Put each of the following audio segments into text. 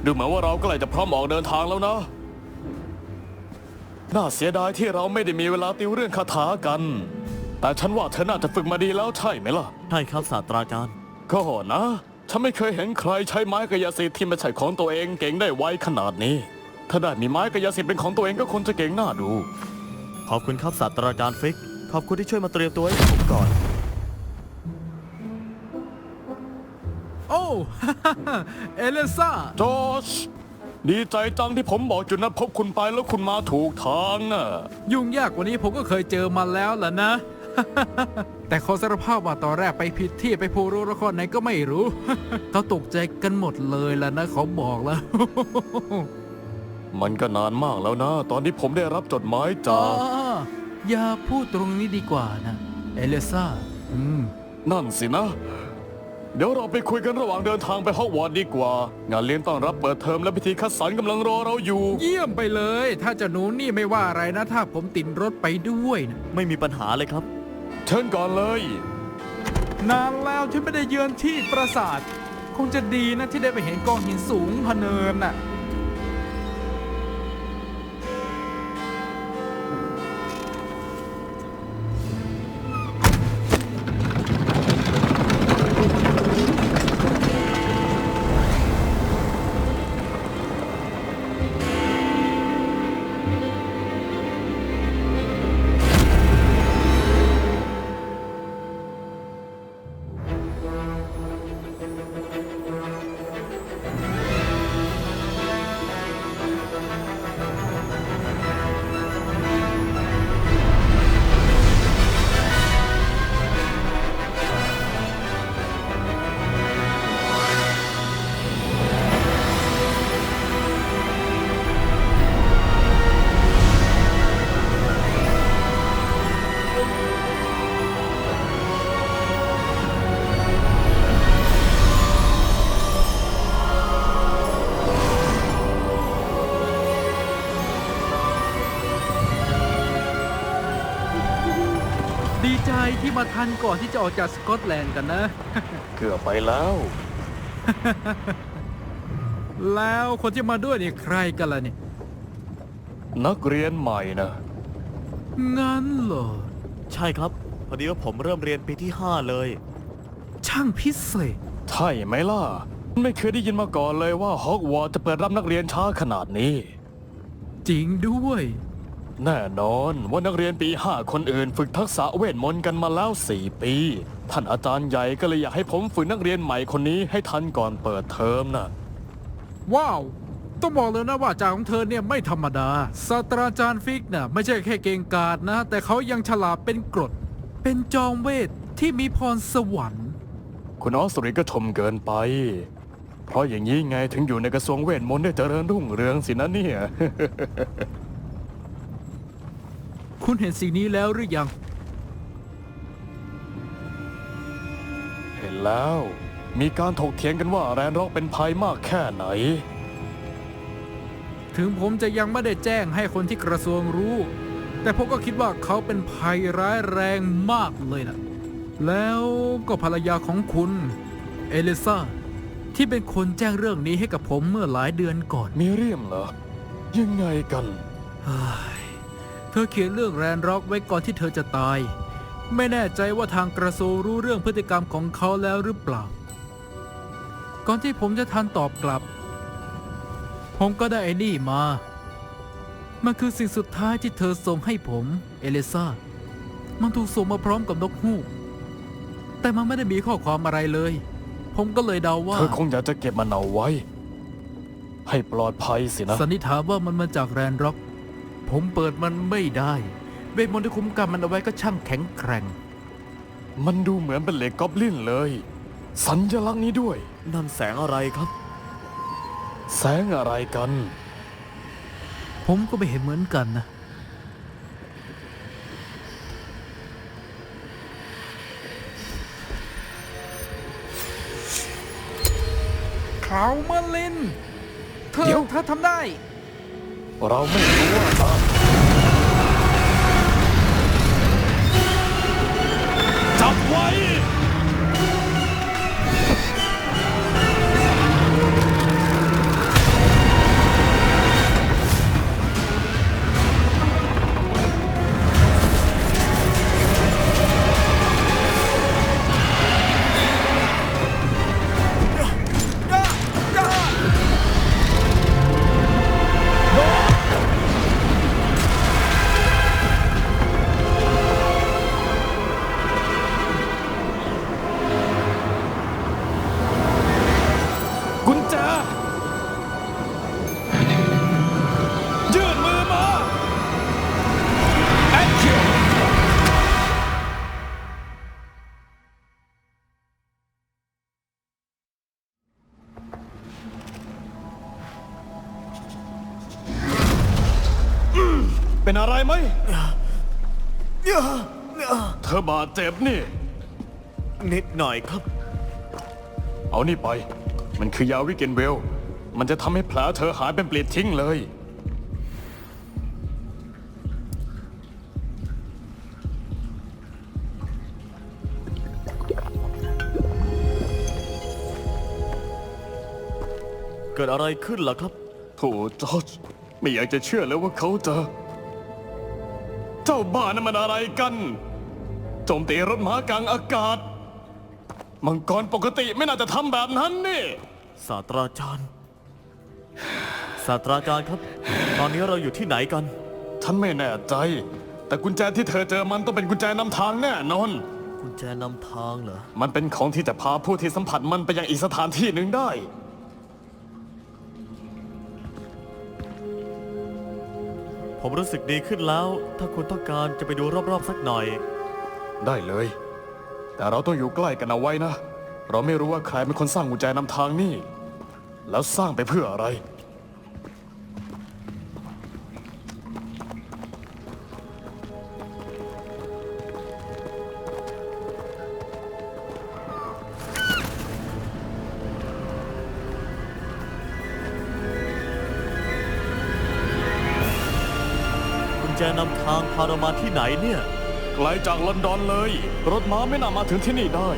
ดูเหมือนว่าเราก็เลยจะพร้อมออกเดินทางแล้วนะน่าเสียดายที่เราไม่ได้มีเวลาติวเรื่องคาถากันแต่ฉันว่าเธอน่าจะฝึกมาดีแล้วใช่ไหมล่ะใช่ครับศาสตราจารย์ก็นะฉันไม่เคยเห็นใครใช้ไม้กายสิทธิ์ที่ไม่ใช่ของตัวเองเก่งได้ไวขนาดนี้ถ้าได้มีไม้กายสิทธิ์เป็นของตัวเองก็คงจะเก่งน่าดูขอบคุณครับศาสตราจารย์ฟิกขอบคุณที่ช่วยมาเตรียมตัวให้ผมก่อนโอ้ เอเลซ่าจอชดีใจจังที่ผมบอกจุดนัดพบคุณไปแล้วคุณมาถูกทางน่ะยุ่งยากกว่านี้ผมก็เคยเจอมาแล้วล่ะนะ แต่ขอสารภาพว่าตอนแรกไปผิดที่ไปโพโรละครไหนก็ไม่รู้ เขาตกใจกันหมดเลยล่ะนะเขาบอกแล้ว มันก็นานมากแล้วนะตอนที่ผมได้รับจดหมายจากอย่าพูดตรงนี้ดีกว่านะเอเลซ่านั่นสินะเดี๋ยวเราไปคุยกันระหว่างเดินทางไปฮอกวอตส์ดีกว่างานเลี้ยงต้อนรับเปิดเทอมและพิธีคัดสรรกำลังรอเราอยู่เยี่ยมไปเลยถ้าเจ้าหนูนี่ไม่ว่าอะไรนะถ้าผมติดรถไปด้วยนะไม่มีปัญหาเลยครับเชิญก่อนเลยนานแล้วฉันไม่ได้เยือนที่ปราสาทคงจะดีนะที่ได้ไปเห็นกองหินสูงพะเนินน่ะดีใจที่มาทันก่อนที่จะออกจากสกอตแลนด์กันนะเกือบไปแล้ว แล้วคนที่มาด้วยนี่ใครกันล่ะเนี่ยนักเรียนใหม่นะงั้นเหรอใช่ครับพอดีว่าผมเริ่มเรียนปีที่5เลยช่างพิเศษใช่ไหมล่ะไม่เคยได้ยินมาก่อนเลยว่าฮอกวอตส์จะเปิดรับนักเรียนช้าขนาดนี้จริงด้วยแน่นอนว่านักเรียนปี5คนอื่นฝึกทักษะเวทมนต์กันมาแล้ว4 ปีท่านอาจารย์ใหญ่ก็เลยอยากให้ผมฝึกนักเรียนใหม่คนนี้ให้ทันก่อนเปิดเทอมนะว้าวต้องบอกเลยนะว่าอาจารย์ของเธอเนี่ยไม่ธรรมดาศาสตราจารย์ฟิกน่ะไม่ใช่แค่เก่งกาจนะแต่เขายังฉลาดเป็นกรดเป็นจอมเวทที่มีพรสวรรค์คุณออสริก็ชมเกินไปเพราะอย่างนี้ไงถึงอยู่ในกระทรวงเวทมนต์ได้เจริญรุ่งเรืองสินะเนี่ย คุณเห็นสิ่งนี้แล้วหรือยังเห็นแล้วมีการถกเถียงกันว่าแรนร็อกเป็นภัยมากแค่ไหนถึงผมจะยังไม่ได้แจ้งให้คนที่กระทรวงรู้แต่ผมก็คิดว่าเขาเป็นภัยร้ายแรงมากเลยนะแล้วก็ภรรยาของคุณเอลิซาที่เป็นคนแจ้งเรื่องนี้ให้กับผมเมื่อหลายเดือนก่อนมีเรื่องเหรอยังไงกันเธอเขียนเรื่องแรนร็อกไว้ก่อนที่เธอจะตายไม่แน่ใจว่าทางกระทรวงรู้เรื่องพฤติกรรมของเขาแล้วหรือเปล่าก่อนที่ผมจะทันตอบกลับผมก็ได้ไอ้นี่มามันคือสิ่งสุดท้ายที่เธอส่งให้ผมเอลิซามันถูกส่งมาพร้อมกับนกฮูกแต่มันไม่ได้มีข้อความอะไรเลยผมก็เลยเดาว่าเธอคงอยากจะเก็บมันเอาไว้ให้ปลอดภัยสินะสันนิษฐานว่ามันมาจากแรนร็อกผมเปิดมันไม่ได้เวทมนต์ที่คุ้มกันมันเอาไว้ก็ช่างแข็งแกร่งมันดูเหมือนเป็นเหล็กกอบลินเลยสัญลักษณ์นี้ด้วยนั่นแสงอะไรครับแสงอะไรกันผมก็ไม่เห็นเหมือนกันนะเขามาลินเธอทำได้เราไม่รู้ว่าจับไว้ อะไรไหม เธอบาดเจ็บนี่ นิดหน่อยครับ เอานี่ไป มันคือยาวิเกนเวล มันจะทำให้แผลเธอหายเป็นปลิดทิ้งเลย เกิดอะไรขึ้นล่ะครับ โถจอร์จไม่อยากจะเชื่อเลยว่าเขาจะ เจ้าบ้านั่นมันอะไรกันโจมตีรถม้ากลางอากาศ มังกรปกติไม่น่าจะทำแบบนั้นนี่ ศาสตราจารย์ ศาสตราจารย์ครับ ตอนนี้เราอยู่ที่ไหนกัน ฉันไม่แน่ใจ แต่กุญแจที่เธอเจอมันต้องเป็นกุญแจนำทางแน่นอน กุญแจนำทางเหรอ มันเป็นของที่จะพาผู้ที่สัมผัสมันไปยังอีกสถานที่หนึ่งได้ ผมรู้สึกดีขึ้นแล้ว ถ้าคุณต้องการจะไปดูรอบๆสักหน่อย ได้เลย แต่เราต้องอยู่ใกล้กันเอาไว้นะ เราไม่รู้ว่าใครเป็นคนสร้างกุญแจนำทางนี่ แล้วสร้างไปเพื่ออะไร กุญแจนำทางพาเรามาที่ไหนเนี่ย ไกลจากลอนดอนเลย รถม้าไม่น่ามาถึงที่นี่ได้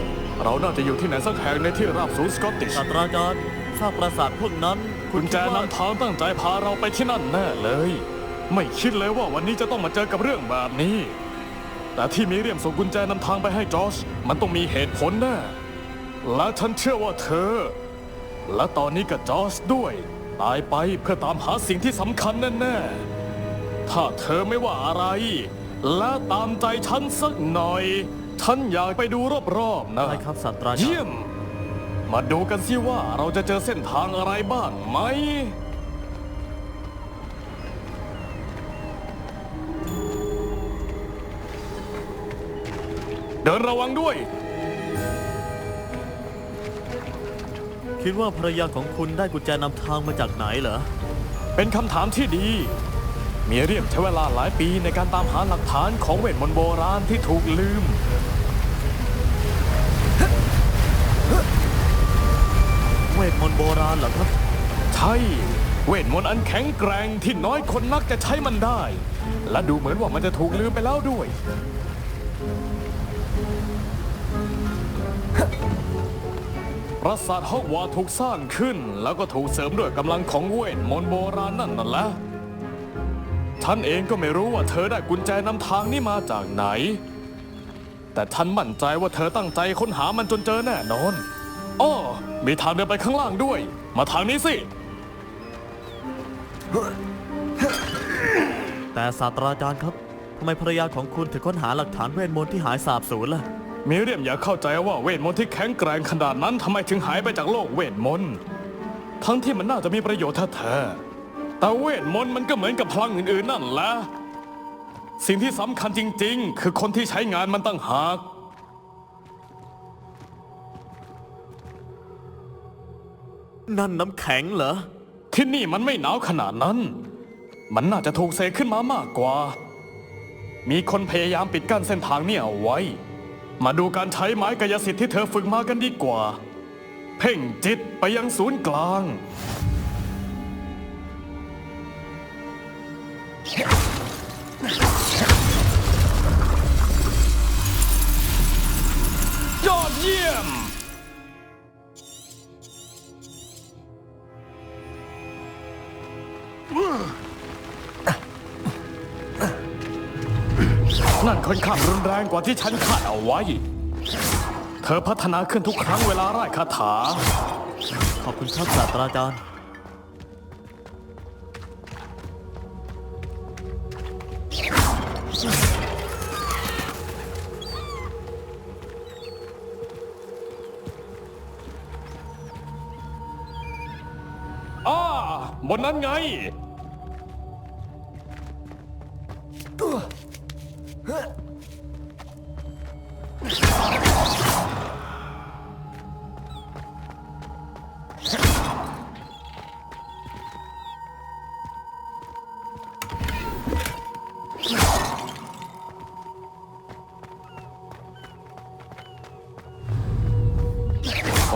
เราน่าจะอยู่ที่ไหนสักแห่งในที่ราบสูงสกอตติช ศาสตราจารย์สร้างปราสาทพวกนั้น คุ กุ ณ ญแจ คิดว่าน ำทางตั้งใจพาเราไปที่นั่นแน่เลย ไม่คิดเลยว่าวันนี้จะต้องมาเจอกับเรื่องแบบนี้ แต่ที่มีเรียมส่งกุญแจนำทางไปให้จอร์จมันต้องมีเหตุผลแน่ และฉันเชื่อว่าเธอ และตอนนี้กับจอร์จด้วย ตายไปเพื่อตามหาสิ่งที่สำคัญแน่ๆถ้าเธอไม่ว่าอะไร และตามใจฉันสักหน่อย ฉันอยากไปดูรอบๆนะ ได้ครับศาสตราจาร เยี่ย ย์ ม มาดูกันสิว่าเราจะเจอเส้นทางอะไรบ้างไหม เดินระวังด้วย คิดว่าภรรยาของคุณได้กุญแจนำทางมาจากไหนเหรอ เป็นคำถามที่ดี มีเรียมใช้เวลาหลายปีในการตามหาหลักฐานของเวทมนต์โบราณที่ถูกลืม เวทมนต์โบราณเหรอครับ ใช่ เวทมนต์อันแข็งแกร่งที่น้อยคนนักจะใช้มันได้ และดูเหมือนว่ามันจะถูกลืมไปแล้วด้วย ปราสาทฮอกวอตส์ถูกสร้างขึ้น แล้วก็ถูกเสริมด้วยกำลังของเวทมนต์โบราณนั่นแหละ ฉันเองก็ไม่รู้ว่าเธอได้กุญแจนำทางนี้มาจากไหน แต่ฉันมั่นใจว่าเธอตั้งใจค้นหามันจนเจอแน่นอนอ้อมีทางเดินไปข้างล่างด้วย มาทางนี้สิ แต่ศาสตราจารย์ครับทำไมภรรยาของคุณถึงค้นหาหลักฐานเวทมนต์ที่หายสาบสูญล่ะ มิเรียมอยากเข้าใจว่าเวทมนต์ที่แข็งแกร่งขนาดนั้นทำไมถึงหายไปจากโลกเวทมนต์ ทั้งที่มันน่าจะมีประโยชน์แท้ๆแต่เวทมนต์มันก็เหมือนกับพลังอื่นๆนั่นแหละ สิ่งที่สำคัญจริงๆ คือคนที่ใช้งานมันตั้งหาก นั่นน้ำแข็งเหรอ ที่นี่มันไม่หนาวขนาดนั้น มันน่าจะถูกเสกขึ้นมามากกว่า มีคนพยายามปิดกั้นเส้นทางนี้เอาไว้ มาดูการใช้ไม้กายสิทธิ์ที่เธอฝึกมากันดีกว่า เพ่งจิตไปยังศูนย์กลาง ยอดเยี่ยม นั่นค่อนข้างรุนแรงกว่าที่ฉันคาดเอาไว้ เธอพัฒนาขึ้นทุกครั้งเวลาไร้คาถา ขอบคุณครับศาสตราจารย์ บนนั้นไง น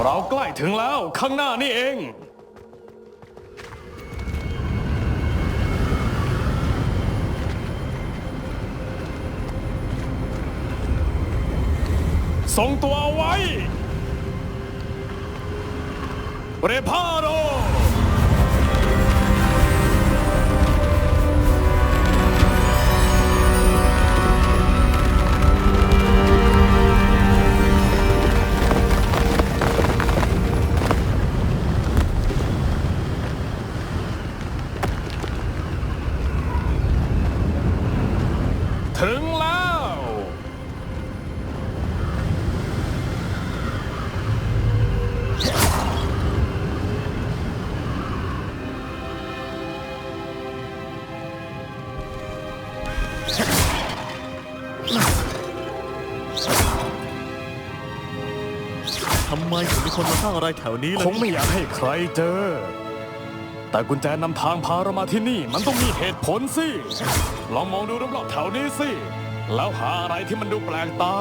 เราใกล้ถึงแล้วข้างหน้านี่เองทรงตัวเอาไว้เรพาโรถึงแล้วทำไมถึงมีคนมาสร้างอะไรแถวนี้ล่ะ คงไม่อยากให้ใครเจอแต่กุญแจนำทางพาเรามาที่นี่มันต้องมีเหตุผลสิลองมองดูรอบๆแถวนี้สิแล้วหาอะไรที่มันดูแปลกตา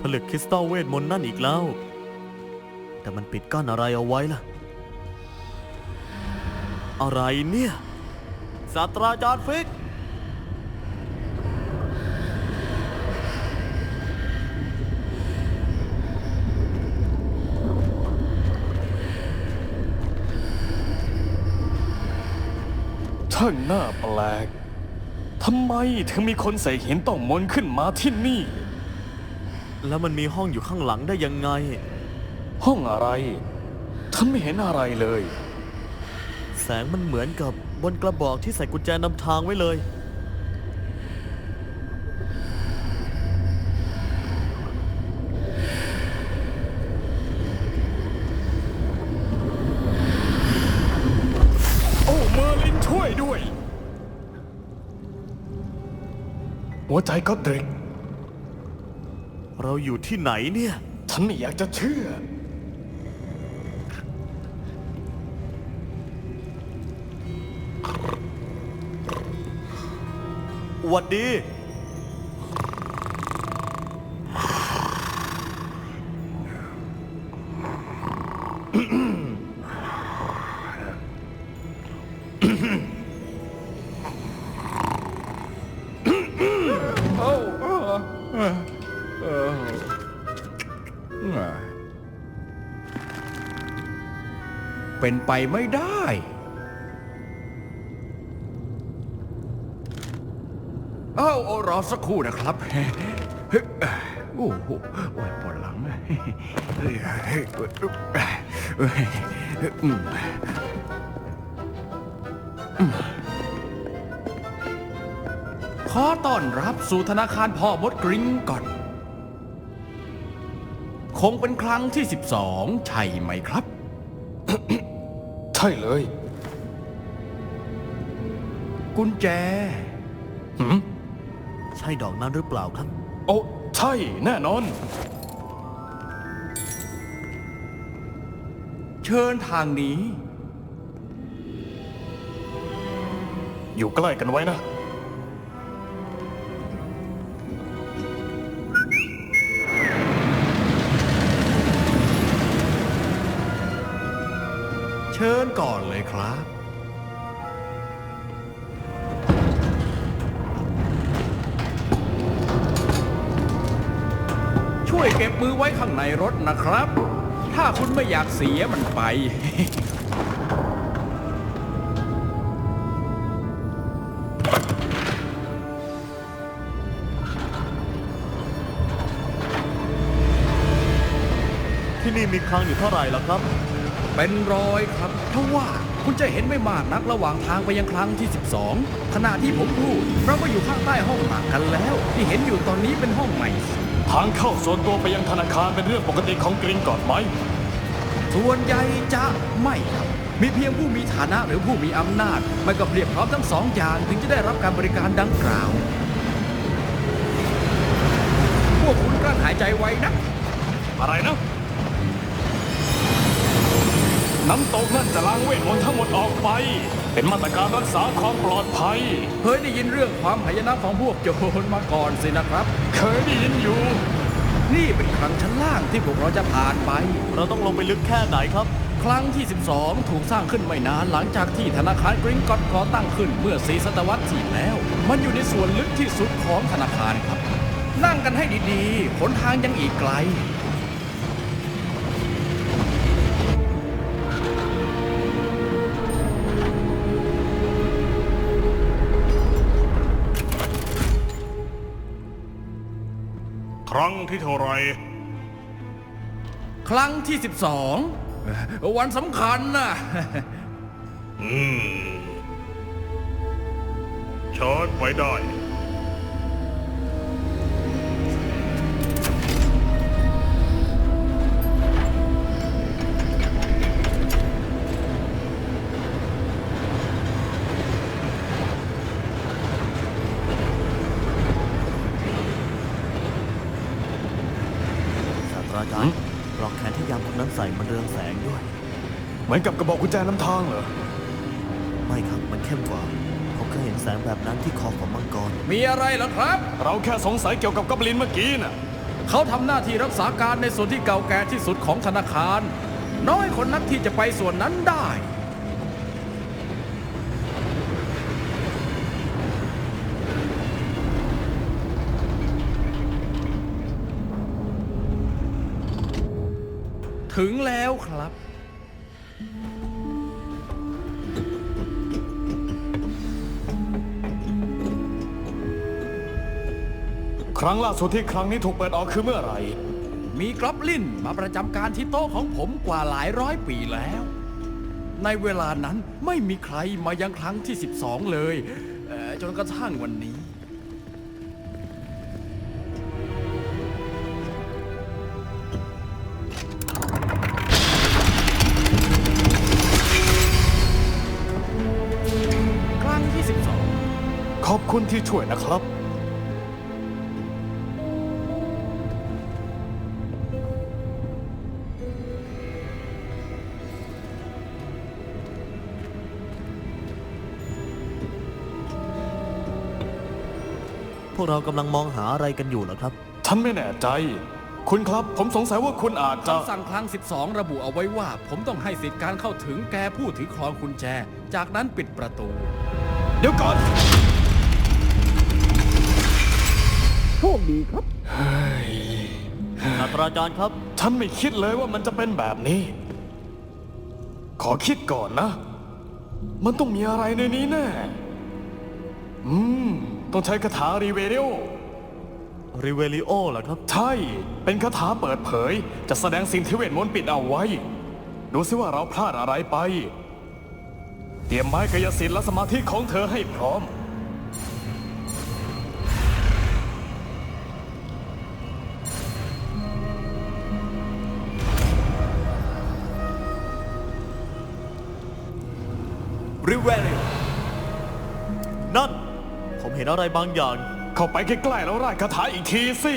ผลึกคริสตัลเวทมนต์นั่นอีกแล้วแต่มันปิดกั้นอะไรเอาไว้ล่ะอะไรเนี่ยศาสตราจารย์ฟิกช่างน่าแปลกทำไมถึงมีคนเสกหินต้องมนต์ขึ้นมาที่นี่แล้วมันมีห้องอยู่ข้างหลังได้ยังไงห้องอะไรฉันไม่เห็นอะไรเลยแสงมันเหมือนกับบนกระบอกที่ใส่กุญแจนำทางไว้เลยโอ้เมอร์ลินช่วยด้วยหัวใจก็เด็กเราอยู่ที่ไหนเนี่ยฉันไม่อยากจะเชื่อหวัดดีเป็นไปไม่ได้รอสักครู่นะครับโอ้โหปวดหลังขอต้อนรับสู่ธนาคารพ่อมดกริงก่อนคงเป็นครั้งที่12ใช่ไหมครับ ใช่เลยกุญแจใช่ดอกนั้นหรือเปล่าครับโอ้ใช่แน่นอนเชิญทางนี้อยู่ใกล้กันไว้นะเชิญก่อนเลยครับช่วยเก็บมือไว้ข้างในรถนะครับถ้าคุณไม่อยากเสียมันไป ที่นี่มีคลังอยู่เท่าไหร่ล่ะครับเป็นร้อยครับทว่าคุณจะเห็นไม่มากนักระหว่างทางไปยังครั้งที่12ขณะที่ผมพูดเราก็อยู่ข้างใต้ห้องหนักกันแล้วที่เห็นอยู่ตอนนี้เป็นห้องใหม่ทางเข้าส่วนตัวไปยังธนาคารเป็นเรื่องปกติของกริงก่อนไหมส่วนใหญ่จะไม่ครับ มีเพียงผู้มีฐานะหรือผู้มีอำนาจไม่ก็เพียบพร้อมทั้งสองอย่างถึงจะได้รับการบริการดังกล่าวพวกคุณกลั้นหายใจไว้นะ อะไรนะ น้ำตกนั่นจะล้างเวทมนต์ทั้งหมดออกไป เป็นมาตรการรักษาความปลอดภัย เคยได้ยินเรื่องความหายนะของพวกโจรมาก่อนสินะครับ เคยได้ยินอยู่ นี่เป็นครั้งชั้นล่างที่พวกเราจะผ่านไป เราต้องลงไปลึกแค่ไหนครับ ครั้งที่ 12 ถูกสร้างขึ้นไม่นานหลังจากที่ธนาคารกริงกอตก่อตั้งขึ้นเมื่อ4 ศตวรรษที่แล้ว มันอยู่ในส่วนลึกที่สุดของธนาคารครับ นั่งกันให้ดีๆหนทางยังอีกไกล ครั้งที่เท่าไร ครั้งที่ 12 วันสำคัญนะ ชาร์จไว้ได้ ศาสตราจารย์ปลอกแขนที่ยามคนนั้นใส่มันเรืองแสงด้วย เหมือนกับกระบอกกุญแจนำทางเหรอ ไม่ครับมันเข้มกว่าผมเคยเห็นแสงแบบนั้นที่คอของมังกร มีอะไรเหรอครับ เราแค่สงสัยเกี่ยวกับกอบลินเมื่อกี้น่ะ เขาทำหน้าที่รักษาการในส่วนที่เก่าแก่ที่สุดของธนาคาร น้อยคนนักที่จะไปส่วนนั้นได้ ถึงแล้วครับ ครั้งล่าสุดที่ครั้งนี้ถูกเปิดออกคือเมื่อไหร่ มีกรอบลินมาประจำการที่โต๊ะของผมกว่าหลายร้อยปีแล้ว ในเวลานั้นไม่มีใครมายังครั้งที่ 12 เลยจนกระทั่งวันนี้ ครั้งที่ 12 ขอบคุณที่ช่วยนะครับ พวกเรากำลังมองหาอะไรกันอยู่เหรอครับ ฉันไม่แน่ใจ คุณครับ ผมสงสัยว่าคุณอาจจะ คำสั่งครั้ง 12 ระบุเอาไว้ว่า ผมต้องให้สิทธิการเข้าถึงแก่ผู้ถือครองกุญแจ จากนั้นปิดประตู เดี๋ยวก่อน โชคดีครับ ศาสตราจารย์ครับ ฉันไม่คิดเลยว่ามันจะเป็นแบบนี้ ขอคิดก่อนนะ มันต้องมีอะไรในนี้แน่ ต้องใช้คาถารีเวเรโอ ริเวลิโอเหรอครับ ใช่ เป็นคาถาเปิดเผย จะแสดงสิ่งที่เวทมนต์ปิดเอาไว้ ดูซิว่าเราพลาดอะไรไป เตรียมไม้กายสิทธิ์และสมาธิของเธอให้พร้อม ริเวลิโอนั่น ผมเห็นอะไรบางอย่าง เข้าไปใกล้ๆแล้วร่ายคาถาอีกทีสิ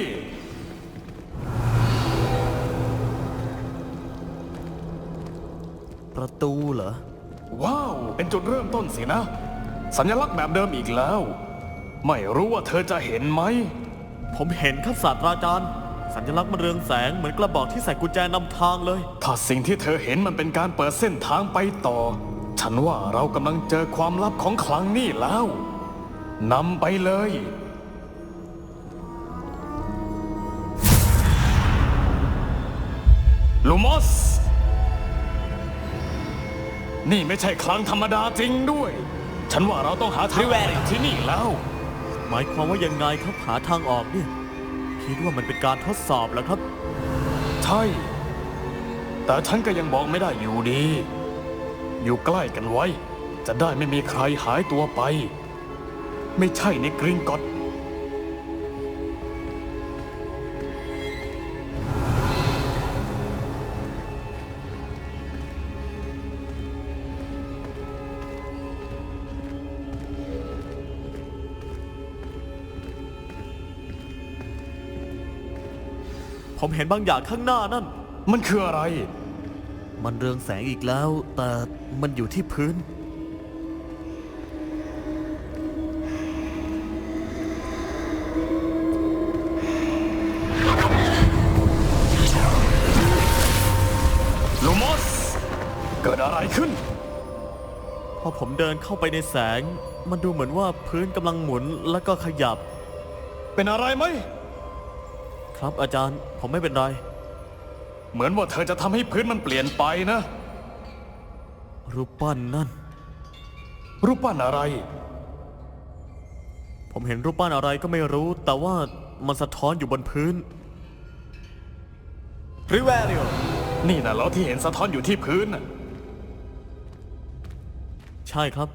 ประตูเหรอ ว้าว เป็นจุดเริ่มต้นสินะ สัญลักษณ์แบบเดิมอีกแล้ว ไม่รู้ว่าเธอจะเห็นไหม ผมเห็นครับศาสตราจารย์ สัญลักษณ์มันเรืองแสงเหมือนกระบอกที่ใส่กุญแจนำทางเลย ถ้าสิ่งที่เธอเห็นมันเป็นการเปิดเส้นทางไปต่อ ฉันว่าเรากำลังเจอความลับของคลังนี่แล้วนำไปเลยลูมอส นี่ไม่ใช่คลังธรรมดาจริงด้วย ฉันว่าเราต้องหาทางออกจากที่นี่แล้ว หมายความว่ายังไงครับหาทางออกเนี่ย คิดว่ามันเป็นการทดสอบแล้วครับ ใช่ แต่ฉันก็ยังบอกไม่ได้อยู่ดี อยู่ใกล้กันไว้ จะได้ไม่มีใครหายตัวไป ไม่ใช่ในกริงกอต ผมเห็นบางอย่างข้างหน้านั่น มันคืออะไร มันเรืองแสงอีกแล้ว แต่มันอยู่ที่พื้น ลูมอส เกิดอะไรขึ้น พอผมเดินเข้าไปในแสง มันดูเหมือนว่าพื้นกำลังหมุนแล้วก็ขยับ เป็นอะไรไหม ครับอาจารย์ผมไม่เป็นไร เหมือนว่าเธอจะทำให้พื้นมันเปลี่ยนไปนะ รูปปั้นนั่น รูปปั้นอะไร ผมเห็นรูปปั้นอะไรก็ไม่รู้ แต่ว่ามันสะท้อนอยู่บนพื้นริเวริโอ นี่นะเหรอที่เห็นสะท้อนอยู่ที่พื้นน่ะ ใช่ครับ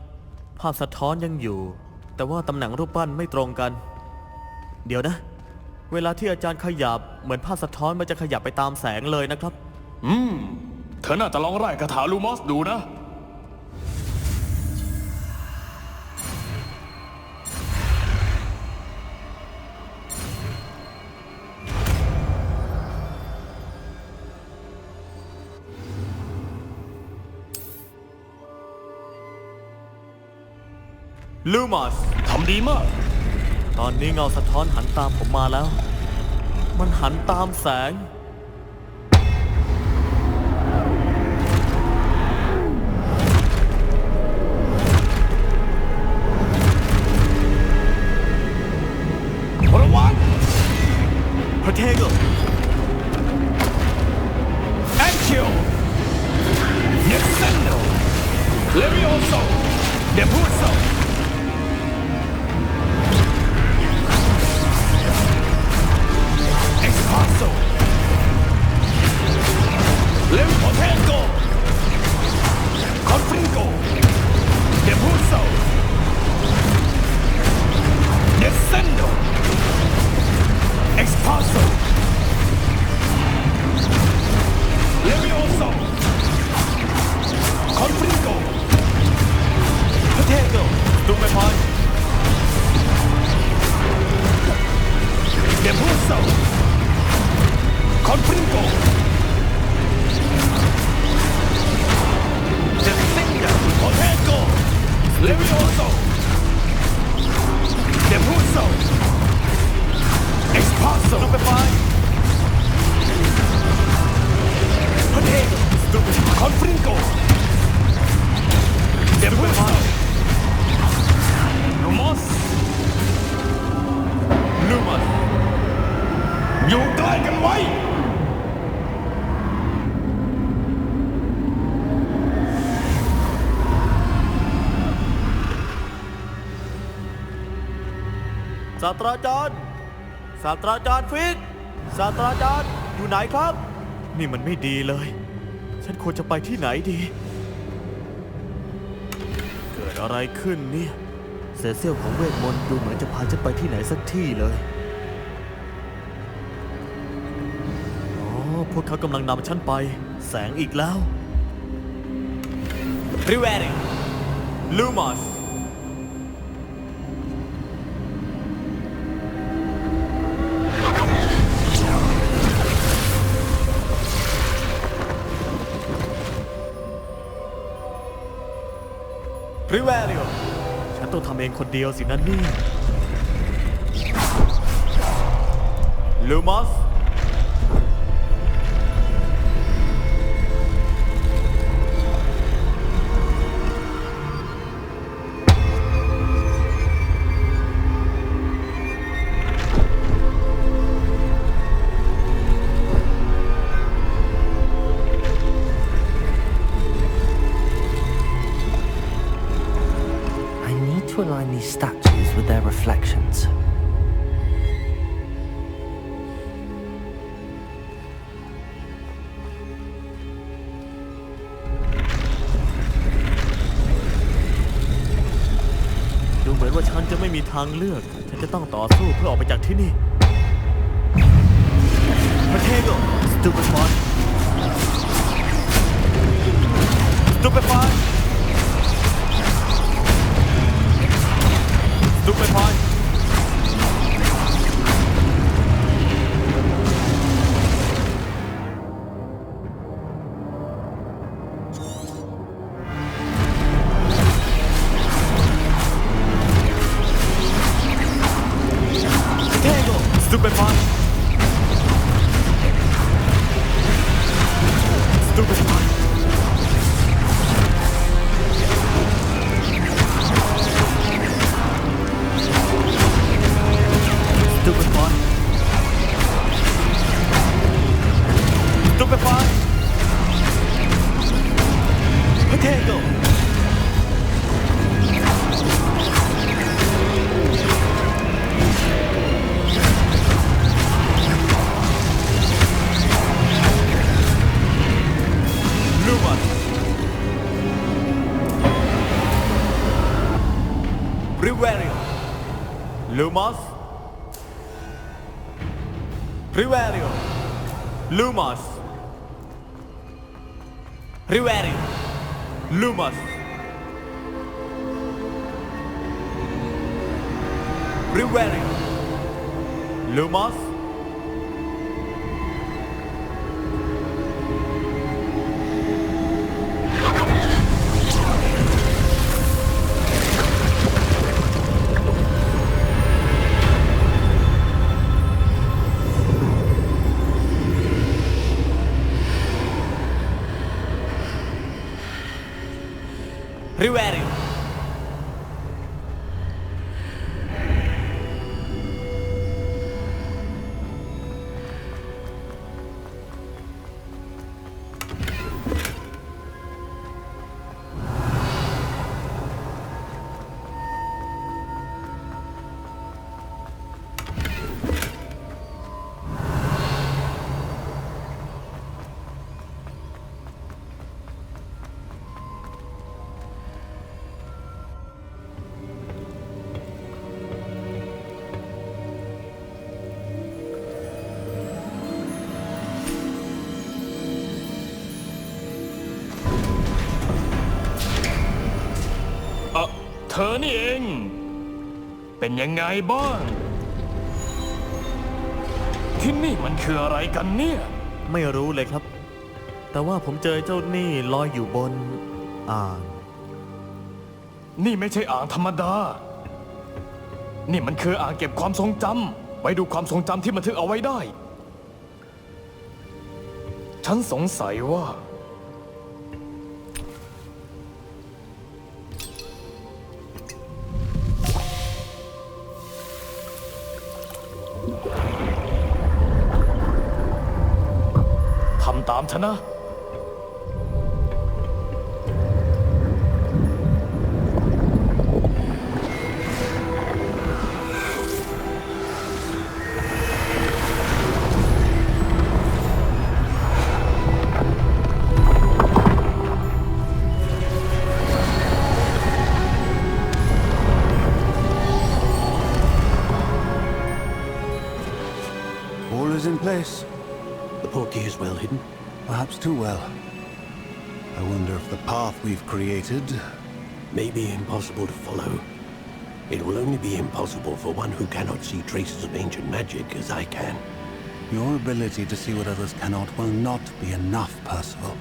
ภาพสะท้อนยังอยู่ แต่ว่าตำแหน่งรูปปั้นไม่ตรงกัน เดี๋ยวนะ เวลาที่อาจารย์ขยับเหมือนภาพสะท้อนมันจะขยับไปตามแสงเลยนะครับ เธอน่าจะลองไล่คาถาลูมอสดูนะ ลูมัส ทำดีมาก ตอนนี้เงาสะท้อนหันตามผมมาแล้ว มันหันตามแสง ระวัง พระเทโก แอนคิวเนสเซนโดเลวิโอโซเดพูโซเอ็กซ์พาโซเลวิโอเทโกคอนฟริงโกเดพูโซเนสเซนโดExpasso Levioso Confringo Potato ดูไม่พอ Depuso Confringo Desinga Potato Levioso Depuso Expasso Number 5 Potato Confringo Depuso Lumos อยู่ใกล้กันไว้ ศาสตราจารย์ ศาสตราจารย์ฟิก ศาสตราจารย์อยู่ไหนครับ นี่มันไม่ดีเลย ฉันควรจะไปที่ไหนดี เกิดอะไรขึ้นเนี่ย เศษเสี้ยวของเวทมนต์ดูเหมือนจะพาฉันไปที่ไหนสักที่เลย อ๋อ พวกเขากำลังนำฉันไป แสงอีกแล้วริเวริลูมัสริเวริโอฉันต้องทำเองคนเดียวสินั่นนี่ลูมัสTo align these statues with their reflections. ดูเหมือนว่าฉันจะไม่มีทางเลือก ฉันจะต้องต่อสู้เพื่อออกไปจากที่นี่พระเทโก Stupid Fun Stupid Fun Stupid Fun Stupid boy Stupid boy Stupid boy Potato Lumos Riverio Lumos Riverio Lumos Riverio Lumos Riverio Lumos Riverioเธอนี่เองเป็นยังไงบ้างที่นี่มันคืออะไรกันเนี่ย ไม่รู้เลยครับ แต่ว่าผมเจอเจ้านี่ลอยอยู่บนอ่าง นี่ไม่ใช่อ่างธรรมดานี่มันคืออ่างเก็บความทรงจำไว้ดูความทรงจำที่บันทึกเอาไว้ได้ฉันสงสัยว่าทำตามฉันนะ All is in place. The portkey is well hidden. Perhaps too well. I wonder if the path we've created... May be impossible to follow. It will only be impossible for one who cannot see traces of ancient magic as I can. Your ability to see what others cannot will not be enough, Percival.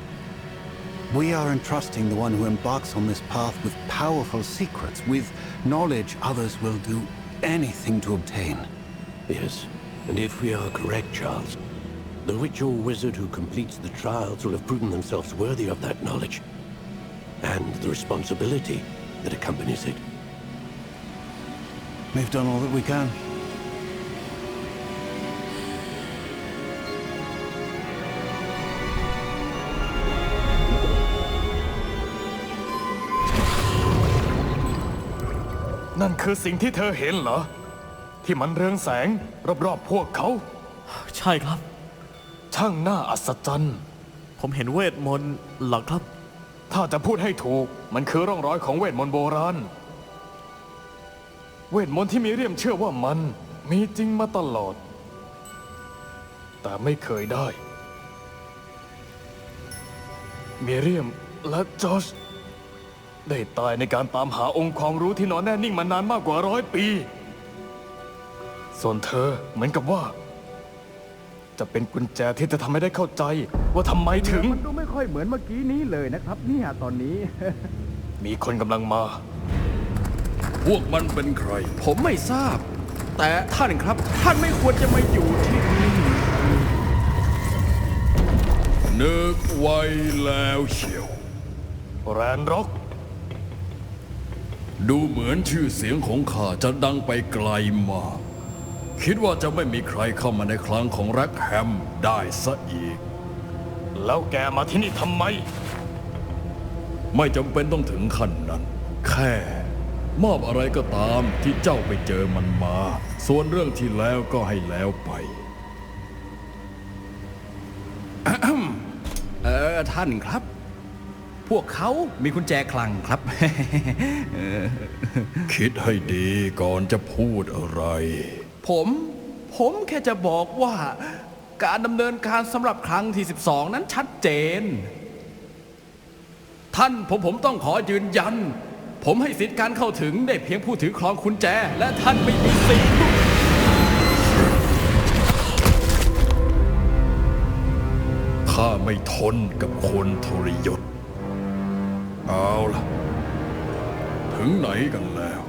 We are entrusting the one who embarks on this path with powerful secrets, with knowledge others will do anything to obtain. Yes, and if we are correct, Charles, the witch or wizard who completes the trials will have proven themselves worthy of that knowledge, and the responsibility that accompanies it. We've done all that we can.นั่นคือสิ่งที่เธอเห็นเหรอที่มันเรืองแสงรอบๆพวกเขา ใช่ครับ ช่างน่าอัศจรรย์ ผมเห็นเวทมนต์หรอครับ ถ้าจะพูดให้ถูกมันคือร่องรอยของเวทมนต์โบราณเวทมนต์ที่มีเรียมเชื่อว่ามันมีจริงมาตลอดแต่ไม่เคยได้มีเรียมและจอชได้ตายในการตามหาองค์ความรู้ที่นอนแน่นิ่งมานานมากกว่า100 ปีส่วนเธอเหมือนกับว่าจะเป็นกุญแจที่จะทำให้ได้เข้าใจว่าทำไมถึง มันดูไม่ค่อยเหมือนเมื่อกี้นี้เลยนะครับเนี่ยตอนนี้ มีคนกำลังมา พวกมันเป็นใคร ผมไม่ทราบ แต่ท่านครับ ท่านไม่ควรจะมาอยู่ที่นี่ นึกไว้แล้วเชียว แรนร็อก ดูเหมือนชื่อเสียงของข้าจะดังไปไกลมาก คิดว่าจะไม่มีใครเข้ามาในคลังของแร็กแฮมได้ซะอีก แล้วแกมาที่นี่ทำไม ไม่จำเป็นต้องถึงขั้นนั้น แค่มอบอะไรก็ตามที่เจ้าไปเจอมันมา ส่วนเรื่องที่แล้วก็ให้แล้วไป ท่านครับ พวกเขามีกุญแจคลังครับ คิดให้ดีก่อนจะพูดอะไร ผมแค่จะบอกว่าการดำเนินการสำหรับครั้งที่ 12 นั้นชัดเจน ท่านผมต้องขอยืนยัน ผมให้สิทธิการเข้าถึงได้เพียงผู้ถือครองกุญแจและท่านไม่มีสิทธิ์ ข้าไม่ทนกับคนทรยศ เอาล่ะ ถึงไหนกันแล้ว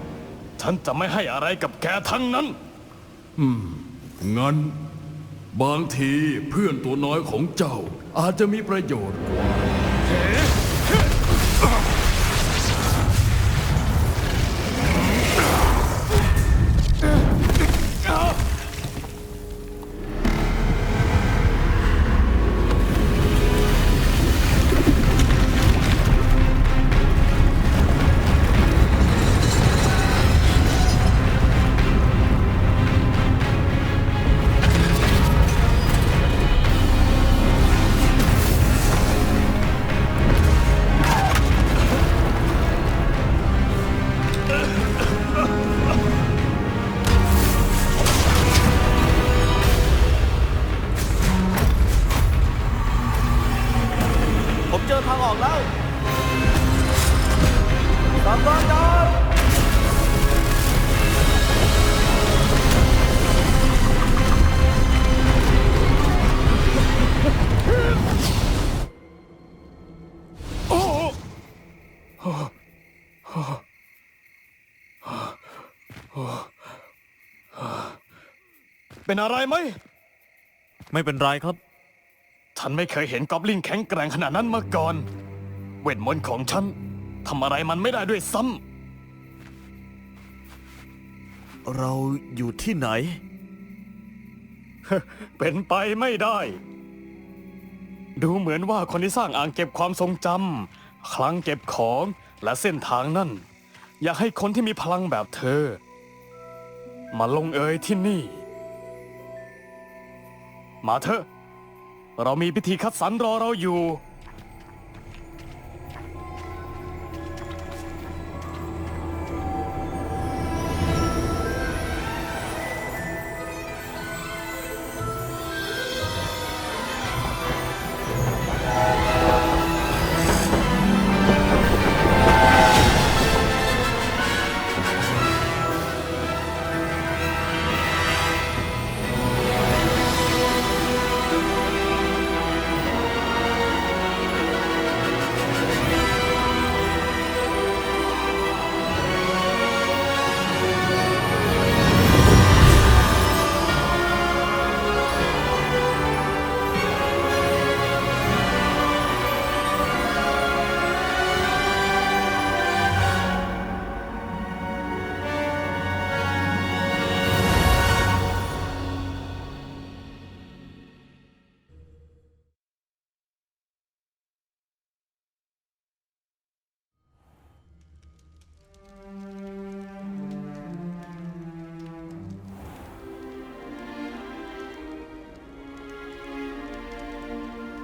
ฉันจะไม่ให้อะไรกับแกทั้งนั้น งั้น บางทีเพื่อนตัวน้อยของเจ้าอาจจะมีประโยชน์กว่า ผมเจอทางออกแล้วตามมาจอนเป็นอะไรไหม ไม่เป็นไรครับ ฉันไม่เคยเห็นกอบลินแข็งแกร่งขนาดนั้นมาก่อน เวทมนต์ของฉันทำอะไรมันไม่ได้ด้วยซ้ เราอยู่ที่ไหน ำ เป็นไปไม่ได้ ดูเหมือนว่าคนที่สร้างอ่างเก็บความทรงจำคลังเก็บของและเส้นทางนั่น อยากให้คนที่มีพลังแบบเธอ มาลงเอยที่นี่ มาเถอะ เรามีพิธีคัดสรรรอเราอยู่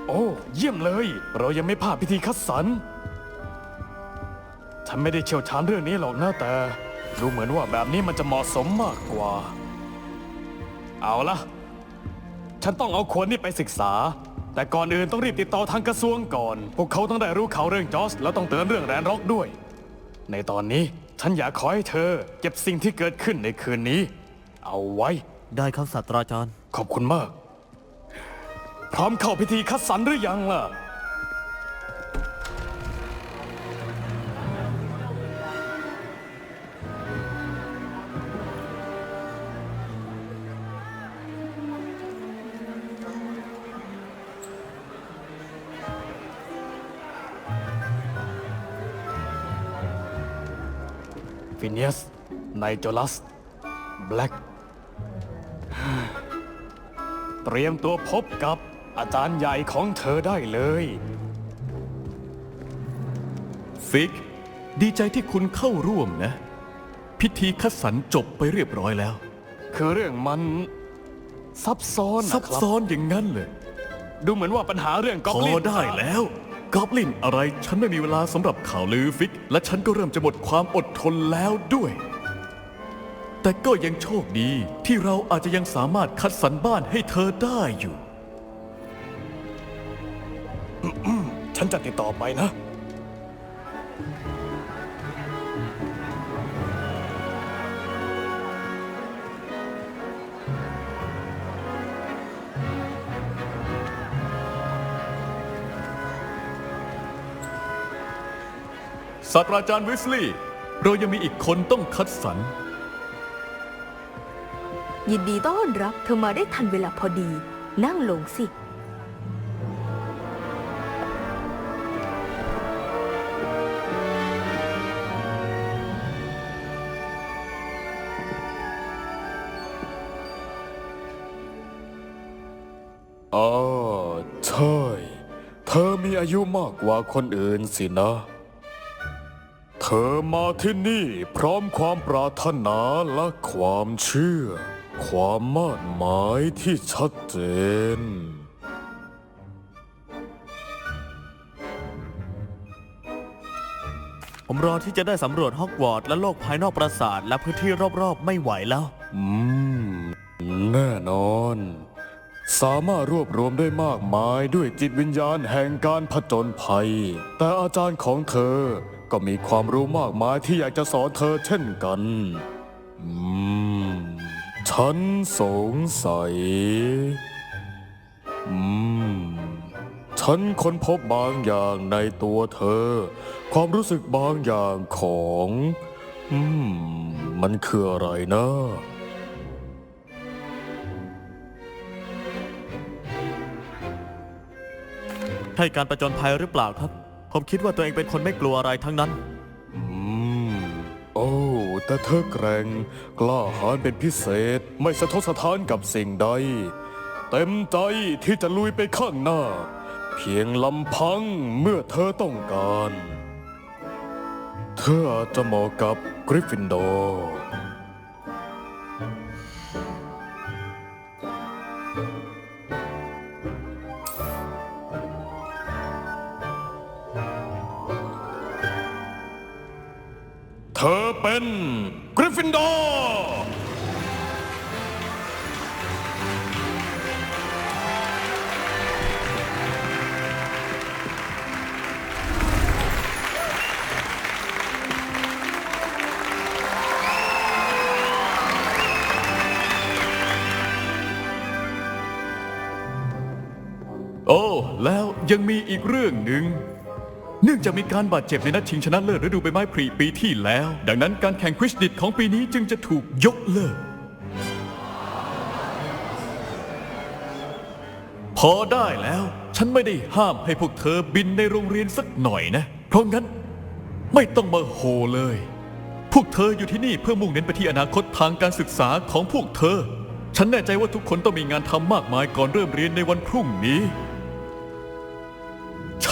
โอ้เยี่ยมเลย เรายังไม่พลาดพิธีคัดสรร ฉันไม่ได้เชี่ยวชาญเรื่องนี้หรอกนะแต่ดูเหมือนว่าแบบนี้มันจะเหมาะสมมากกว่า เอาละฉันต้องเอาขวดนี้ไปศึกษา แต่ก่อนอื่นต้องรีบติดต่อทางกระทรวงก่อน พวกเขาต้องได้รู้ข่าวเรื่องจอร์จแล้วต้องเตือนเรื่องแรนร็อกด้วย ในตอนนี้ฉันอยากขอให้เธอเก็บสิ่งที่เกิดขึ้นในคืนนี้ เอาไว้ ได้ครับศาสตราจารย์ ขอบคุณมาก พร้อมเข้าพิธีคัดสรรหรือยังล่ะ ฟิเนียส ไนโจลัส แบล็ก เตรียมตัวพบกับอาจารย์ใหญ่ของเธอได้เลย ฟิก ดีใจที่คุณเข้าร่วมนะ พิธีคัดสรรจบไปเรียบร้อยแล้ว คือเรื่องมันซับซ้อน ซั นะ บ ครับ ซ้อนอย่างนั้นเลย ดูเหมือนว่าปัญหาเรื่องกอบ พอ ลิน ได้แล้วกอบลินอะไรฉันไม่มีเวลาสำหรับข่าวลือฟิก และฉันก็เริ่มจะหมดความอดทนแล้วด้วย แต่ก็ยังโชคดีที่เราอาจจะยังสามารถคัดสรรบ้านให้เธอได้อยู่ ฉันจะติดต่อไปนะ ศาสตราจารย์วิสลีย์เรายังมีอีกคนต้องคัดสรร ยินดีต้อนรับเธอมาได้ทันเวลาพอดี นั่งลงสิ อ๋อใช่ เธอมีอายุมากกว่าคนอื่นสินะ เธอมาที่นี่พร้อมความปรารถนาและความเชื่อ ความมาดหมายที่ชัดเจน ผมรอที่จะได้สำรวจฮอกวอตส์และโลกภายนอกปราสาทและพื้นที่รอบๆไม่ไหวแล้ว แน่นอน สามารถรวบรวมได้มากมายด้วยจิตวิญญาณแห่งการผจญภัย แต่อาจารย์ของเธอก็มีความรู้มากมายที่อยากจะสอนเธอเช่นกัน ฉันสงสัย ฉันค้นพบบางอย่างในตัวเธอ ความรู้สึกบางอย่างของ มันคืออะไรนะ ใช่การประจนภัยหรือเปล่าครับ ผมคิดว่าตัวเองเป็นคนไม่กลัวอะไรทั้งนั้น โอ้แต่เธอแกร่งกล้าหาญเป็นพิเศษไม่สะทกสะท้านกับสิ่งใด เต็มใจที่จะลุยไปข้างหน้า เพียงลำพังเมื่อเธอต้องการ เธออาจจะเหมาะกับกริฟฟินดอร์ เธอเป็นกริฟฟินดอร์ โอ้แล้วยังมีอีกเรื่องหนึ่ง เนื่องจากมีการบาดเจ็บในนัดชิงชนะเลิศฤดูใบไม้ผลิปีที่แล้ว ดังนั้นการแข่งควิดดิชของปีนี้จึงจะถูกยกเลิก พอได้แล้ว ฉันไม่ได้ห้ามให้พวกเธอบินในโรงเรียนสักหน่อยนะ เพราะงั้นไม่ต้องมาโหเลย พวกเธออยู่ที่นี่เพื่อมุ่งเน้นไปที่อนาคตทางการศึกษาของพวกเธอ ฉันแน่ใจว่าทุกคนต้องมีงานทำมากมายก่อนเริ่มเรียนในวันพรุ่งนี้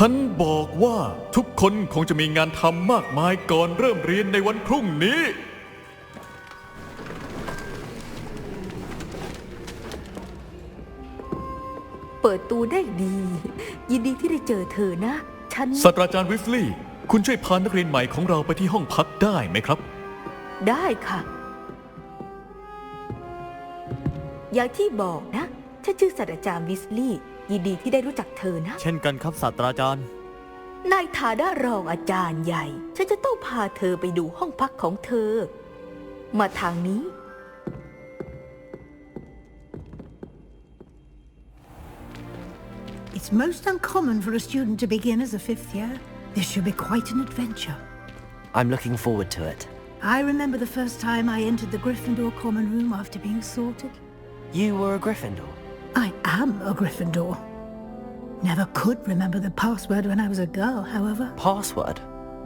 ฉันบอกว่าทุกคนคงจะมีงานทำมากมายก่อนเริ่มเรียนในวันพรุ่งนี้ เปิดตูได้ดี ยินดีที่ได้เจอเธอนะ ฉัน ศาสตราจารย์วิสลีย์คุณช่วยพานักเรียนใหม่ของเราไปที่ห้องพักได้ไหมครับ ได้ค่ะ อย่างที่บอกนะ ฉันชื่อศาสตราจารย์วิสลีย์ยินดีที่ได้รู้จักเธอนะ เช่นกันครับศาสตราจารย์ ในฐานะรองอาจารย์ใหญ่ ฉันจะต้องพาเธอไปดูห้องพักของเธอ มาทางนี้ It's most uncommon for a student to begin as a fifth year. This should be quite an adventure. I'm looking forward to it. I remember the first time I entered the Gryffindor common room after being sorted. You were a Gryffindor. I am a Gryffindor. Never could remember the password when I was a girl, however. Password?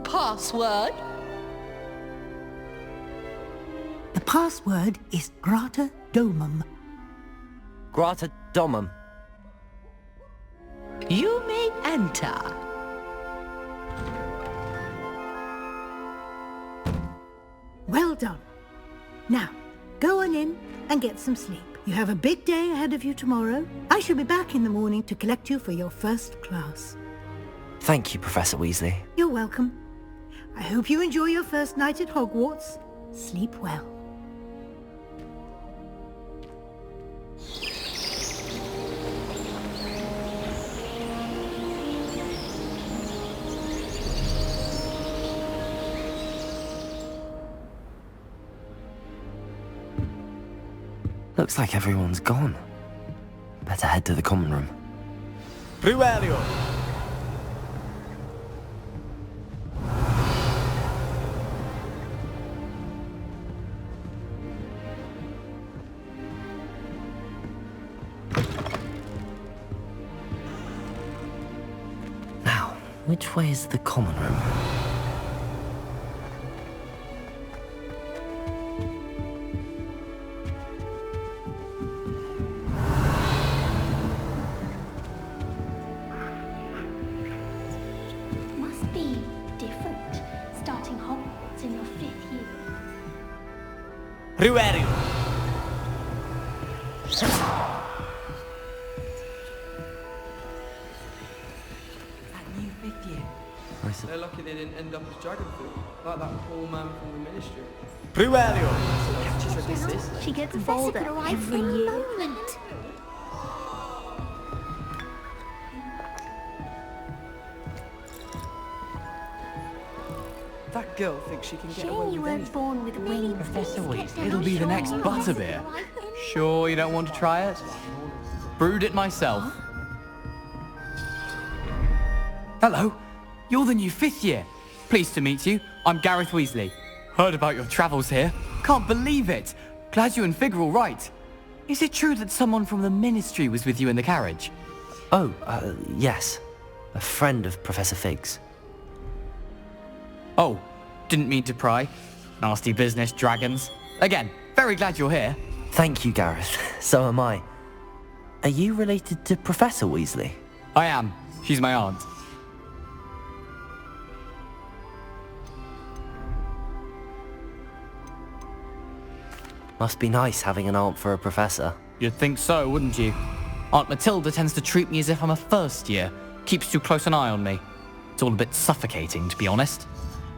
Password? The password is Grata Domum. Grata Domum. You may enter. Well done. Now, go on in and get some sleep. You have a big day ahead of you tomorrow. I shall be back in the morning to collect you for your first class. Thank you, Professor Weasley. You're welcome. I hope you enjoy your first night at Hogwarts. Sleep well. Looks like everyone's gone. Better head to the common room. Privelio! Now, which way is the common room? Must be different, starting Hogwarts in your 5th year. Privelio! They're lucky they didn't end up as dragon food, like that poor man from the ministry. Privelio! She gets bolder every year. That girl thinks she can get away Shame you with weren't anything. born with wings. Professor Weasley. It'll be the next butterbeer. Sure you don't want to try it? Brewed it myself. Hello, you're the new 5th year. Pleased to meet you. I'm Gareth Weasley. Heard about your travels here. Can't believe it. Glad you and Fig are all right. Is it true that someone from the ministry was with you in the carriage? Oh, yes. A friend of Professor Fig's. Oh, didn't mean to pry. Nasty business, dragons. Again, very glad you're here. Thank you, Gareth. So am I. Are you related to Professor Weasley? I am. She's my aunt. Must be nice having an aunt for a professor. You'd think so, wouldn't you? Aunt Matilda tends to treat me as if I'm a first year. Keeps too close an eye on me. It's all a bit suffocating, to be honest.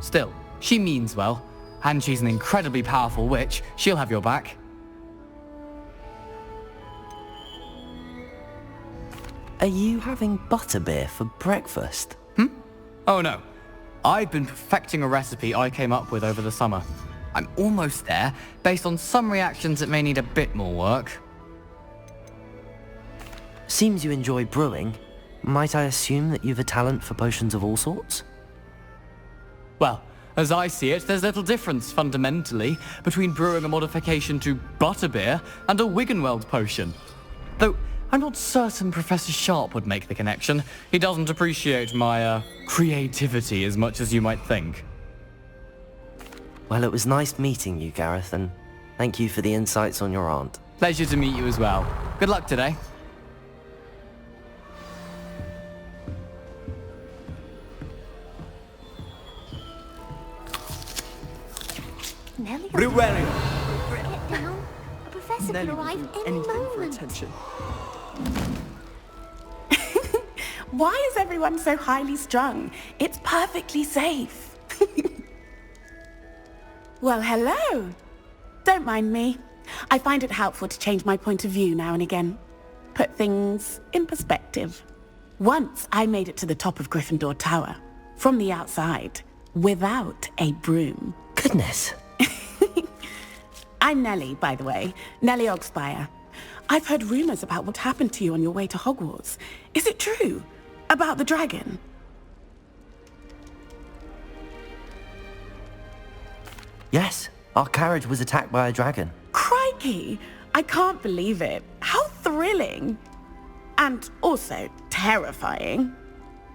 Still, she means well. And she's an incredibly powerful witch. She'll have your back. Are you having butterbeer for breakfast? Oh no. I've been perfecting a recipe I came up with over the summer. I'm almost there, based on some reactions that may need a bit more work. Seems you enjoy brewing. Might I assume that you've a talent for potions of all sorts? Well, as I see it, there's little difference, fundamentally, between brewing a modification to butterbeer and a Wiggenweld potion. Though, I'm not certain Professor Sharp would make the connection. He doesn't appreciate my, creativity as much as you might think. Well, it was nice meeting you, Gareth, and thank you for the insights on your aunt. Pleasure to meet you as well. Good luck today. Nellie, Privelio! get down. A professor could arrive any moment. Attention. Why is everyone so highly strung? It's perfectly safe. Well, hello. Don't mind me. I find it helpful to change my point of view now and again. Put things in perspective. Once I made it to the top of Gryffindor Tower, from the outside, without a broom. Goodness. I'm Nellie, by the way. Nellie Ogspire. I've heard rumors about what happened to you on your way to Hogwarts. Is it true? About the dragon? Yes, our carriage was attacked by a dragon. Crikey! I can't believe it. How thrilling! And also terrifying.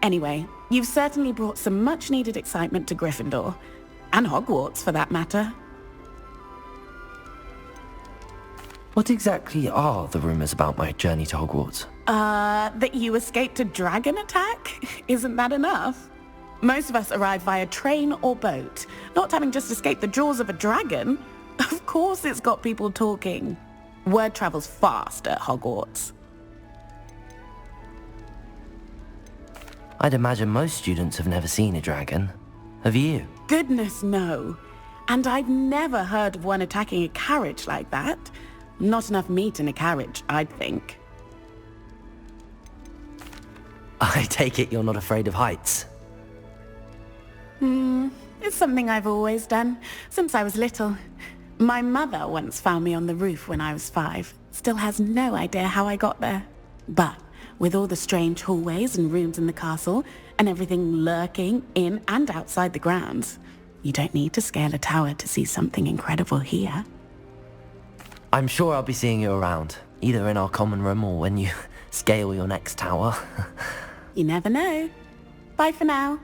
Anyway, you've certainly brought some much-needed excitement to Gryffindor. And Hogwarts, for that matter. What exactly are the rumors about my journey to Hogwarts? That you escaped a dragon attack? Isn't that enough? Most of us arrive via train or boat, not having just escaped the jaws of a dragon. Of course it's got people talking. Word travels fast at Hogwarts. I'd imagine most students have never seen a dragon. Have you? Goodness, no. And I've never heard of one attacking a carriage like that. Not enough meat in a carriage, I'd think. I take it you're not afraid of heights. It's something I've always done, since I was little. My mother once found me on the roof when I was 5. Still has no idea how I got there. But with all the strange hallways and rooms in the castle, and everything lurking in and outside the grounds, you don't need to scale a tower to see something incredible here. I'm sure I'll be seeing you around, either in our common room or when you scale your next tower. You never know. Bye for now.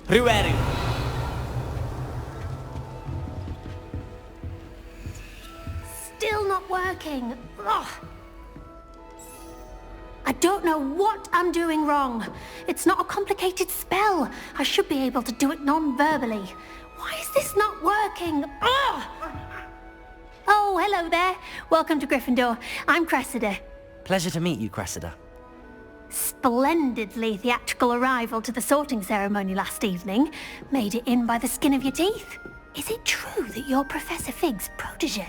Riverio. Still not working. Ugh. I don't know what I'm doing wrong. It's not a complicated spell. I should be able to do it non-verbally. Why is this not working? Ugh. Oh, hello there. Welcome to Gryffindor. I'm Cressida. Pleasure to meet you, Cressida. Splendidly theatrical arrival to the sorting ceremony last evening. Made it in by the skin of your teeth. Is it true that you're Professor Fig's protege?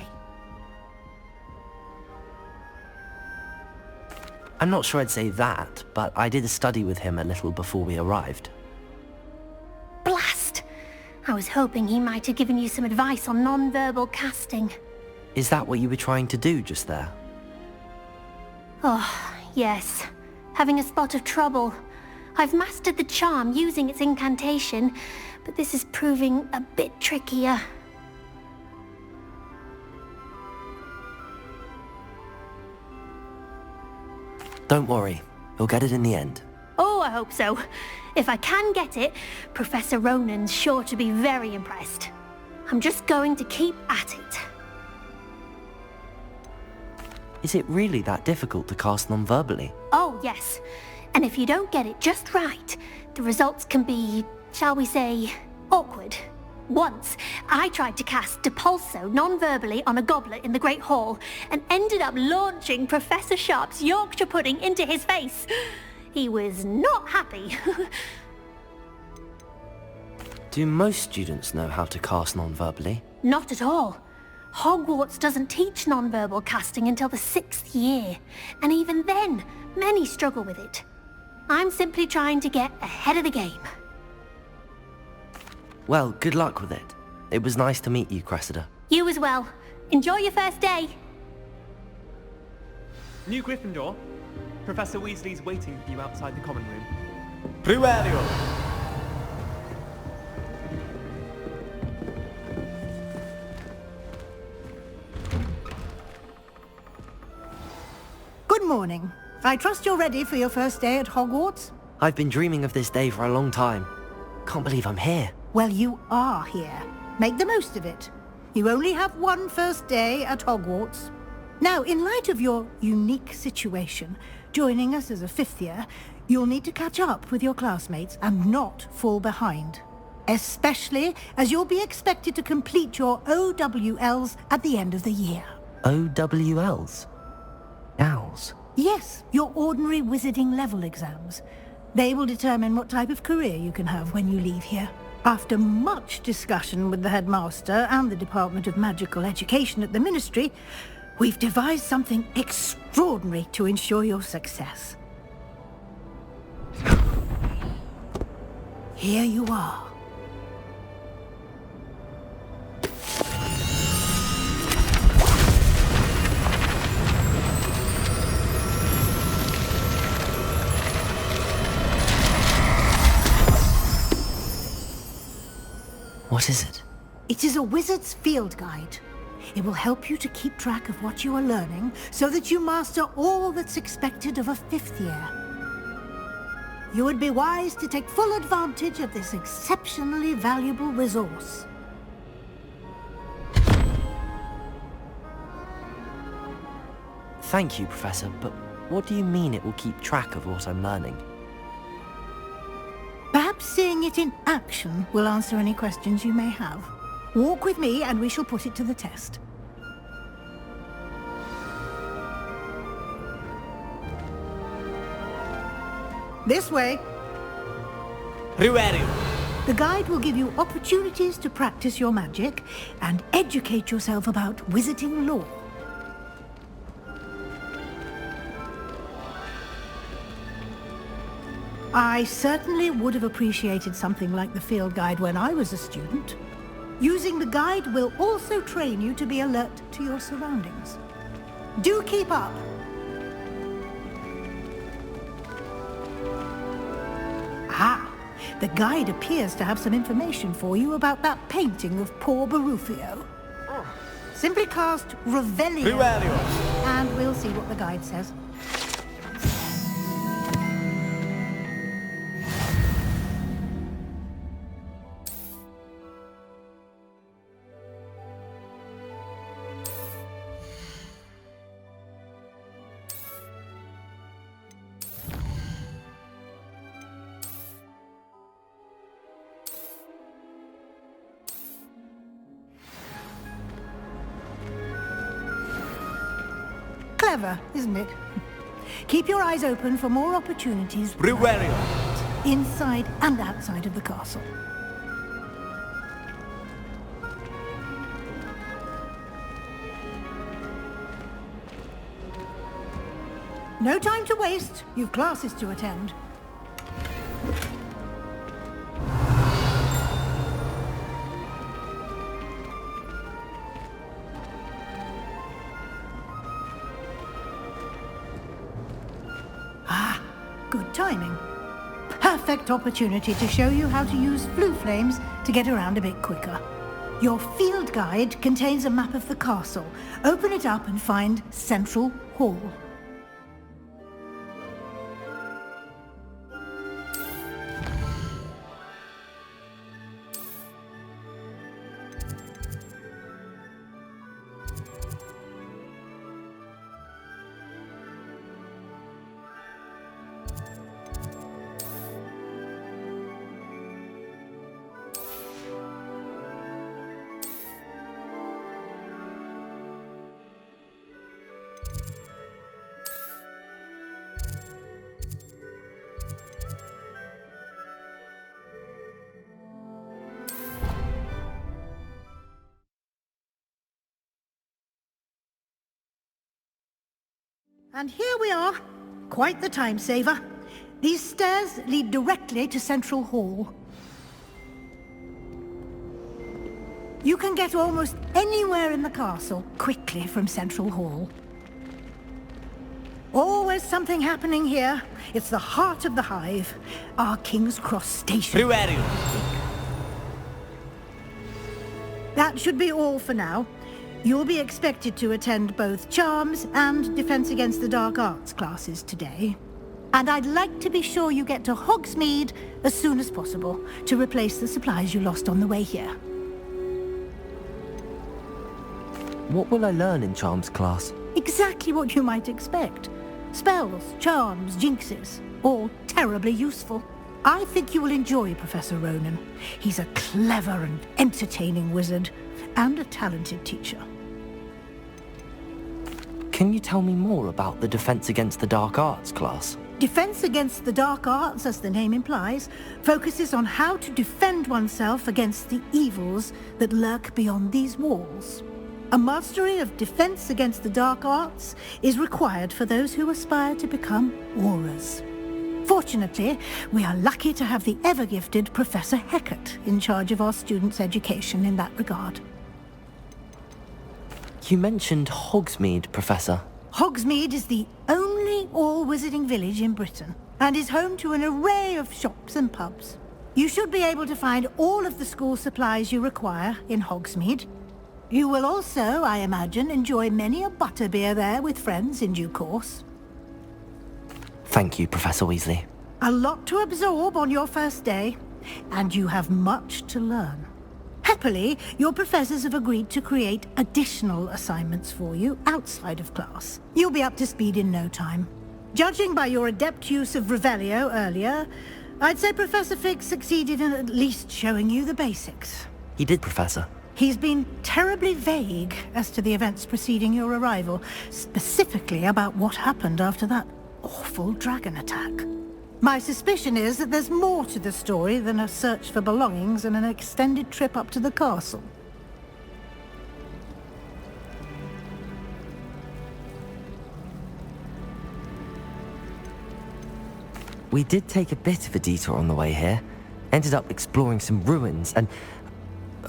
I'm not sure I'd say that, but I did study with him a little before we arrived. Blast! I was hoping he might have given you some advice on non-verbal casting. Is that what you were trying to do just there? Oh, yes. Having a spot of trouble. I've mastered the charm using its incantation, but this is proving a bit trickier. Don't worry, you'll get it in the end. Oh, I hope so. If I can get it, Professor Ronan's sure to be very impressed. I'm just going to keep at it. Is it really that difficult to cast non-verbally? Oh, yes. And if you don't get it just right, the results can be, shall we say, awkward. Once, I tried to cast Depulso non-verbally on a goblet in the Great Hall and ended up launching Professor Sharp's Yorkshire pudding into his face. He was not happy. Do most students know how to cast non-verbally? Not at all. Hogwarts doesn't teach non-verbal casting until the 6th year, and even then, many struggle with it. I'm simply trying to get ahead of the game. Well, good luck with it. It was nice to meet you, Cressida. You as well. Enjoy your first day. New Gryffindor. Professor Weasley's waiting for you outside the common room. Riverio. Good morning. I trust you're ready for your first day at Hogwarts? I've been dreaming of this day for a long time. Can't believe I'm here. Well, you are here. Make the most of it. You only have one first day at Hogwarts. Now, in light of your unique situation, joining us as a 5th year, you'll need to catch up with your classmates and not fall behind. Especially as you'll be expected to complete your OWLs at the end of the year. OWLs? Owls? Yes, your ordinary wizarding level exams. They will determine what type of career you can have when you leave here. After much discussion with the headmaster and the Department of Magical Education at the Ministry, we've devised something extraordinary to ensure your success. Here you are. What is it? It is a wizard's field guide. It will help you to keep track of what you are learning so that you master all that's expected of a 5th year. You would be wise to take full advantage of this exceptionally valuable resource. Thank you, Professor, but what do you mean it will keep track of what I'm learning? Perhaps seeing it in action will answer any questions you may have. Walk with me and we shall put it to the test. This way. Riverio. The guide will give you opportunities to practice your magic and educate yourself about wizarding lore. I certainly would have appreciated something like the field guide when I was a student. Using the guide will also train you to be alert to your surroundings. Do keep up! Ah, the guide appears to have some information for you about that painting of poor Barufio. Simply cast Revelio, and we'll see what the guide says. Clever, isn't it? Keep your eyes open for more opportunities inside and outside of the castle. No time to waste. You've classes to attend. Good timing. Perfect opportunity to show you how to use flue flames to get around a bit quicker. Your field guide contains a map of the castle. Open it up and find Central Hall. And here we are. Quite the time saver. These stairs lead directly to Central Hall. You can get almost anywhere in the castle quickly from Central Hall. Always something happening here. It's the heart of the hive. Our King's Cross station. That should be all for now. You'll be expected to attend both Charms and Defense Against the Dark Arts classes today. And I'd like to be sure you get to Hogsmeade as soon as possible to replace the supplies you lost on the way here. What will I learn in Charms class? Exactly what you might expect. Spells, charms, jinxes, all terribly useful. I think you will enjoy Professor Ronan. He's a clever and entertaining wizard and a talented teacher. Can you tell me more about the Defense Against the Dark Arts class? Defense Against the Dark Arts, as the name implies, focuses on how to defend oneself against the evils that lurk beyond these walls. A mastery of Defense Against the Dark Arts is required for those who aspire to become Aurors. Fortunately, we are lucky to have the ever-gifted Professor Heckert in charge of our students' education in that regard. You mentioned Hogsmeade, Professor. Hogsmeade is the only all-wizarding village in Britain and is home to an array of shops and pubs. You should be able to find all of the school supplies you require in Hogsmeade. You will also, I imagine, enjoy many a butterbeer there with friends in due course. Thank you, Professor Weasley. A lot to absorb on your first day, and you have much to learn. Happily, your professors have agreed to create additional assignments for you outside of class. You'll be up to speed in no time. Judging by your adept use of Revelio earlier, I'd say Professor Fig succeeded in at least showing you the basics. He did, Professor. He's been terribly vague as to the events preceding your arrival, specifically about what happened after that awful dragon attack. My suspicion is that there's more to the story than a search for belongings and an extended trip up to the castle. We did take a bit of a detour on the way here. Ended up exploring some ruins and...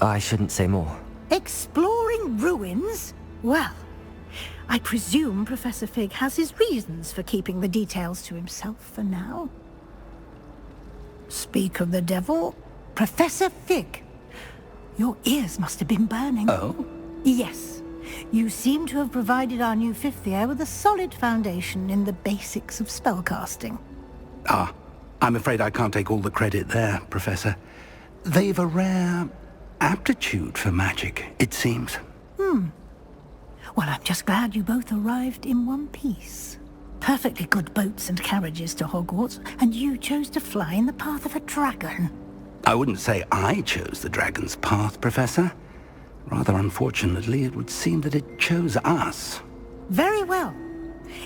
I shouldn't say more. Exploring ruins? Well, I presume Professor Fig has his reasons for keeping the details to himself for now. Speak of the devil, Professor Fig. Your ears must have been burning. Oh? Yes. You seem to have provided our new fifth year with a solid foundation in the basics of spellcasting. Ah, I'm afraid I can't take all the credit there, Professor. They've a rare aptitude for magic, it seems. Well, I'm just glad you both arrived in one piece. Perfectly good boats and carriages to Hogwarts, and you chose to fly in the path of a dragon. I wouldn't say I chose the dragon's path, Professor. Rather unfortunately, it would seem that it chose us. Very well.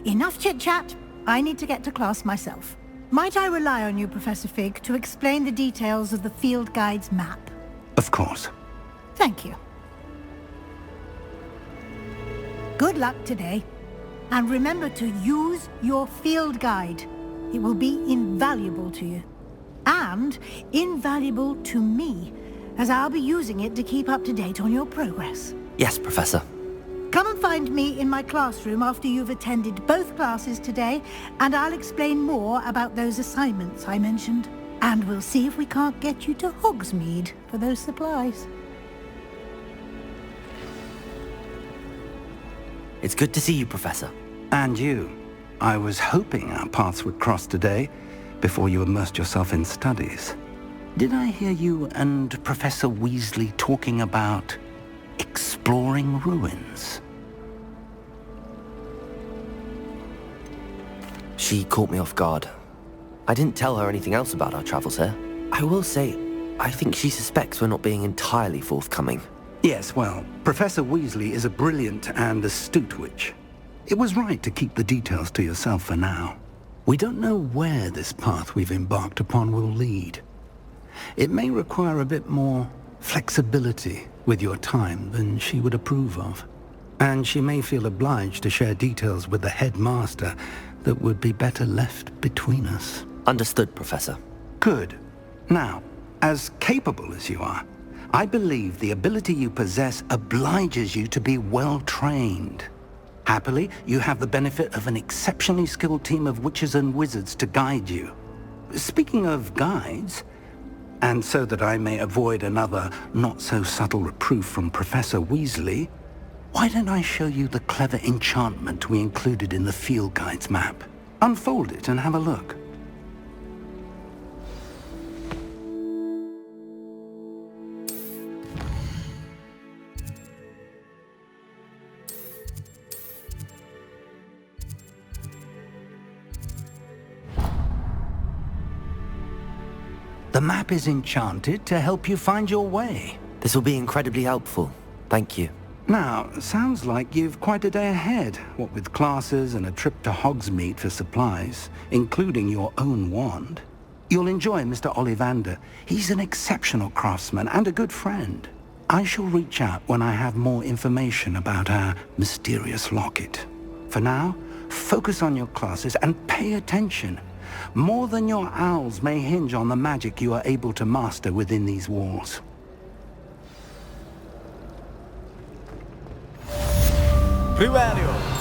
Enough chit-chat. I need to get to class myself. Might I rely on you, Professor Fig, to explain the details of the field guide's map? Of course. Thank you. Good luck today. And remember to use your field guide. It will be invaluable to you. And invaluable to me, as I'll be using it to keep up to date on your progress. Yes, Professor. Come and find me in my classroom after you've attended both classes today, and I'll explain more about those assignments I mentioned. And we'll see if we can't get you to Hogsmeade for those supplies. It's good to see you, Professor. And you. I was hoping our paths would cross today, before you immersed yourself in studies. Did I hear you and Professor Weasley talking about exploring ruins? She caught me off guard. I didn't tell her anything else about our travels here. I will say, I think she suspects we're not being entirely forthcoming. Yes, well, Professor Weasley is a brilliant and astute witch. It was right to keep the details to yourself for now. We don't know where this path we've embarked upon will lead. It may require a bit more flexibility with your time than she would approve of. And she may feel obliged to share details with the headmaster that would be better left between us. Understood, Professor. Good. Now, as capable as you are, I believe the ability you possess obliges you to be well-trained. Happily, you have the benefit of an exceptionally skilled team of witches and wizards to guide you. Speaking of guides, and so that I may avoid another not-so-subtle reproof from Professor Weasley, why don't I show you the clever enchantment we included in the field guide's map? Unfold it and have a look. The map is enchanted to help you find your way. This will be incredibly helpful. Thank you. Now, sounds like you've quite a day ahead, what with classes and a trip to Hogsmeade for supplies, including your own wand. You'll enjoy Mr. Ollivander. He's an exceptional craftsman and a good friend. I shall reach out when I have more information about our mysterious locket. For now, focus on your classes and pay attention. More than your owls may hinge on the magic you are able to master within these walls. Revelio!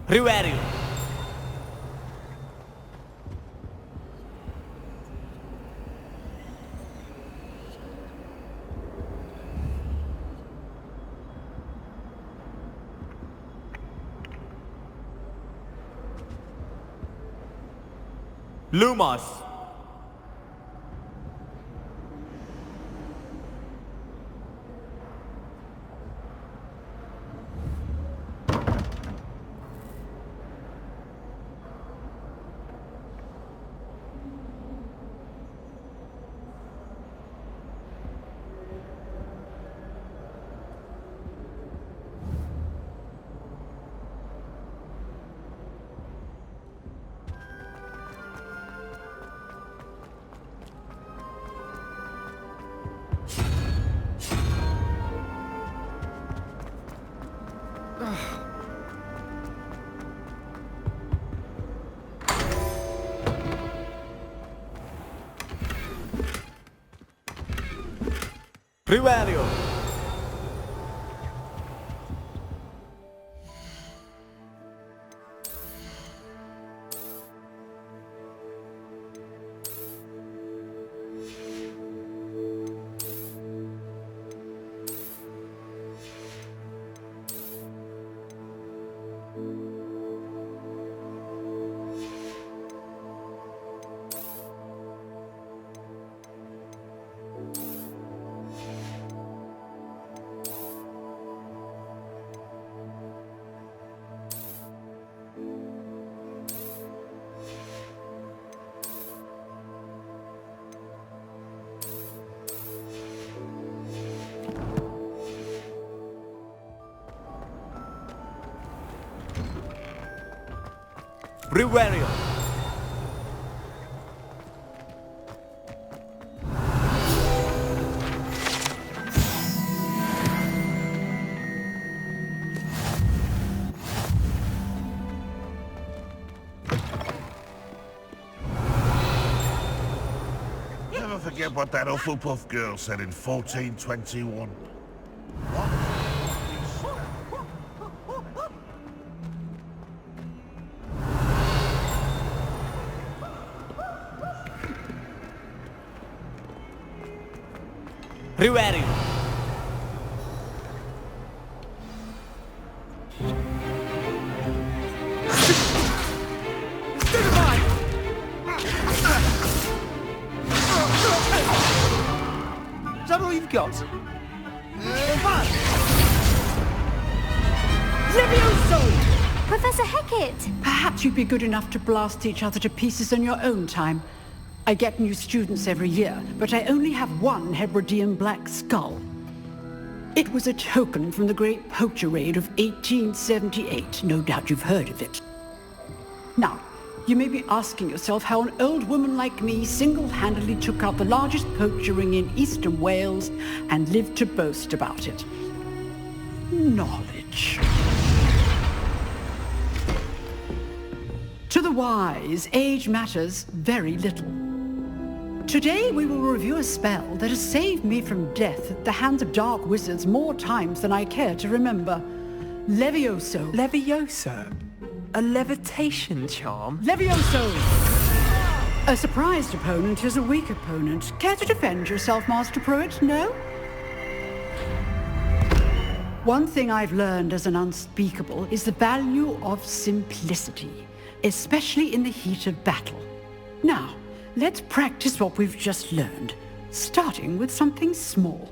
Riverio Lumos Riverio Riverio Never forget what that Hufflepuff girl said in 1421. Riverio Is that all you've got? Levioso! Professor Hecat! Perhaps you'd be good enough to blast each other to pieces in your own time. I get new students every year, but I only have one Hebridean black skull. It was a token from the Great Poacher Raid of 1878. No doubt you've heard of it. Now, you may be asking yourself how an old woman like me single-handedly took out the largest poacher ring in eastern Wales and lived to boast about it. Knowledge. To the wise, age matters very little. Today we will review a spell that has saved me from death at the hands of dark wizards more times than I care to remember. Levioso. Levioso? A levitation charm? Levioso! A surprised opponent is a weak opponent. Care to defend yourself, Master Pruitt? No? One thing I've learned as an unspeakable is the value of simplicity, especially in the heat of battle. Now, let's practice what we've just learned, starting with something small.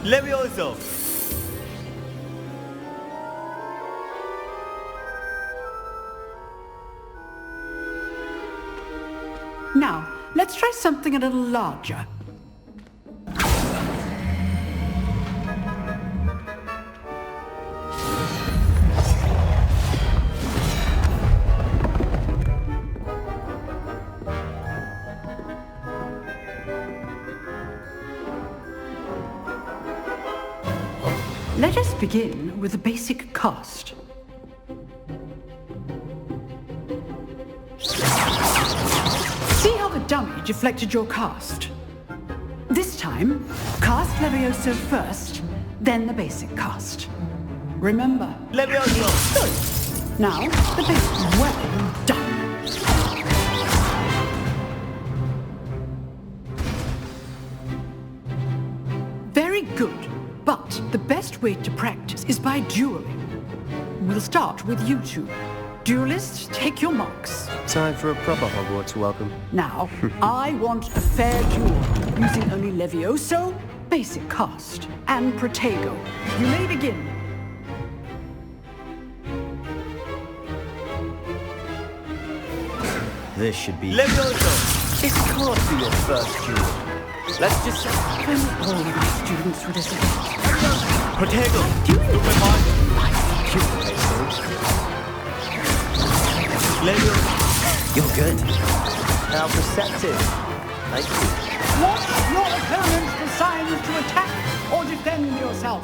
Levioso! Now, let's try something a little larger. Let us begin with a basic cast. dummy deflected your cast. This time, cast Levioso first, then the basic cast. Remember. Levioso! Good. Now, the basic. Well done. Very good. But the best way to practice is by dueling. We'll start with you two. Duelists, take your marks. Time for a proper Hogwarts welcome. Now, I want a fair duel, using only Levioso, basic cast, and Protego. You may begin. This should be... Levioso! It can't be your first duel. Let's just... If only all of my students would have... Protego! Look at mine! Levioso! You're good. How perceptive. Thank you. Watch your opponents for signs to attack or defend yourself.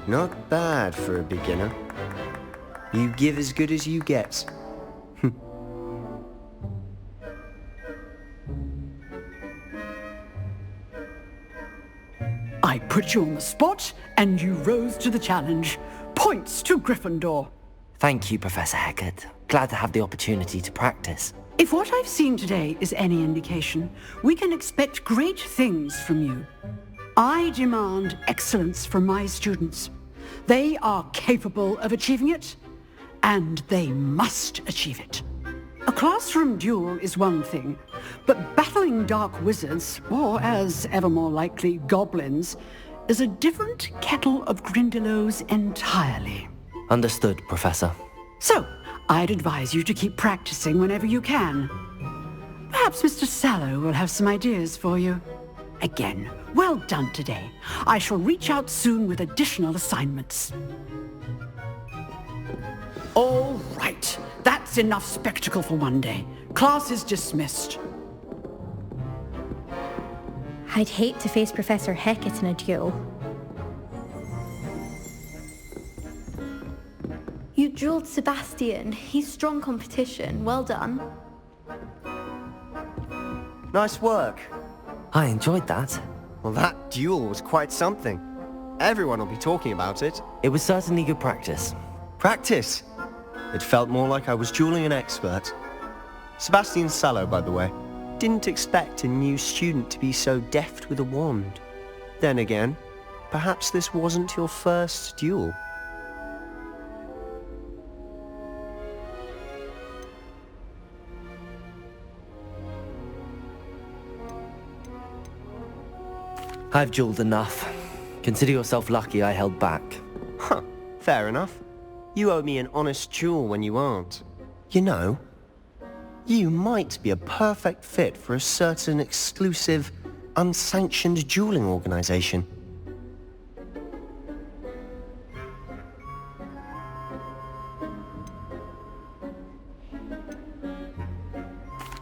Not bad for a beginner. You give as good as you get. I put you on the spot, and you rose to the challenge. Points to Gryffindor. Thank you, Professor Hecat. Glad to have the opportunity to practice. If what I've seen today is any indication, we can expect great things from you. I demand excellence from my students. They are capable of achieving it, and they must achieve it. A classroom duel is one thing, but battling dark wizards, or as ever more likely, goblins, is a different kettle of Grindylows entirely. Understood, Professor. So, I'd advise you to keep practicing whenever you can. Perhaps Mr. Sallow will have some ideas for you. Again, well done today. I shall reach out soon with additional assignments. All right. That's enough spectacle for one day. Class is dismissed. I'd hate to face Professor Hecat in a duel. You dueled Sebastian. He's strong competition. Well done. Nice work. I enjoyed that. Well, that duel was quite something. Everyone will be talking about it. It was certainly good practice. Practice? It felt more like I was dueling an expert. Sebastian Sallow, by the way. Didn't expect a new student to be so deft with a wand. Then again, perhaps this wasn't your first duel. I've dueled enough. Consider yourself lucky I held back. Huh, fair enough. You owe me an honest duel when you aren't. You know, you might be a perfect fit for a certain exclusive, unsanctioned dueling organization.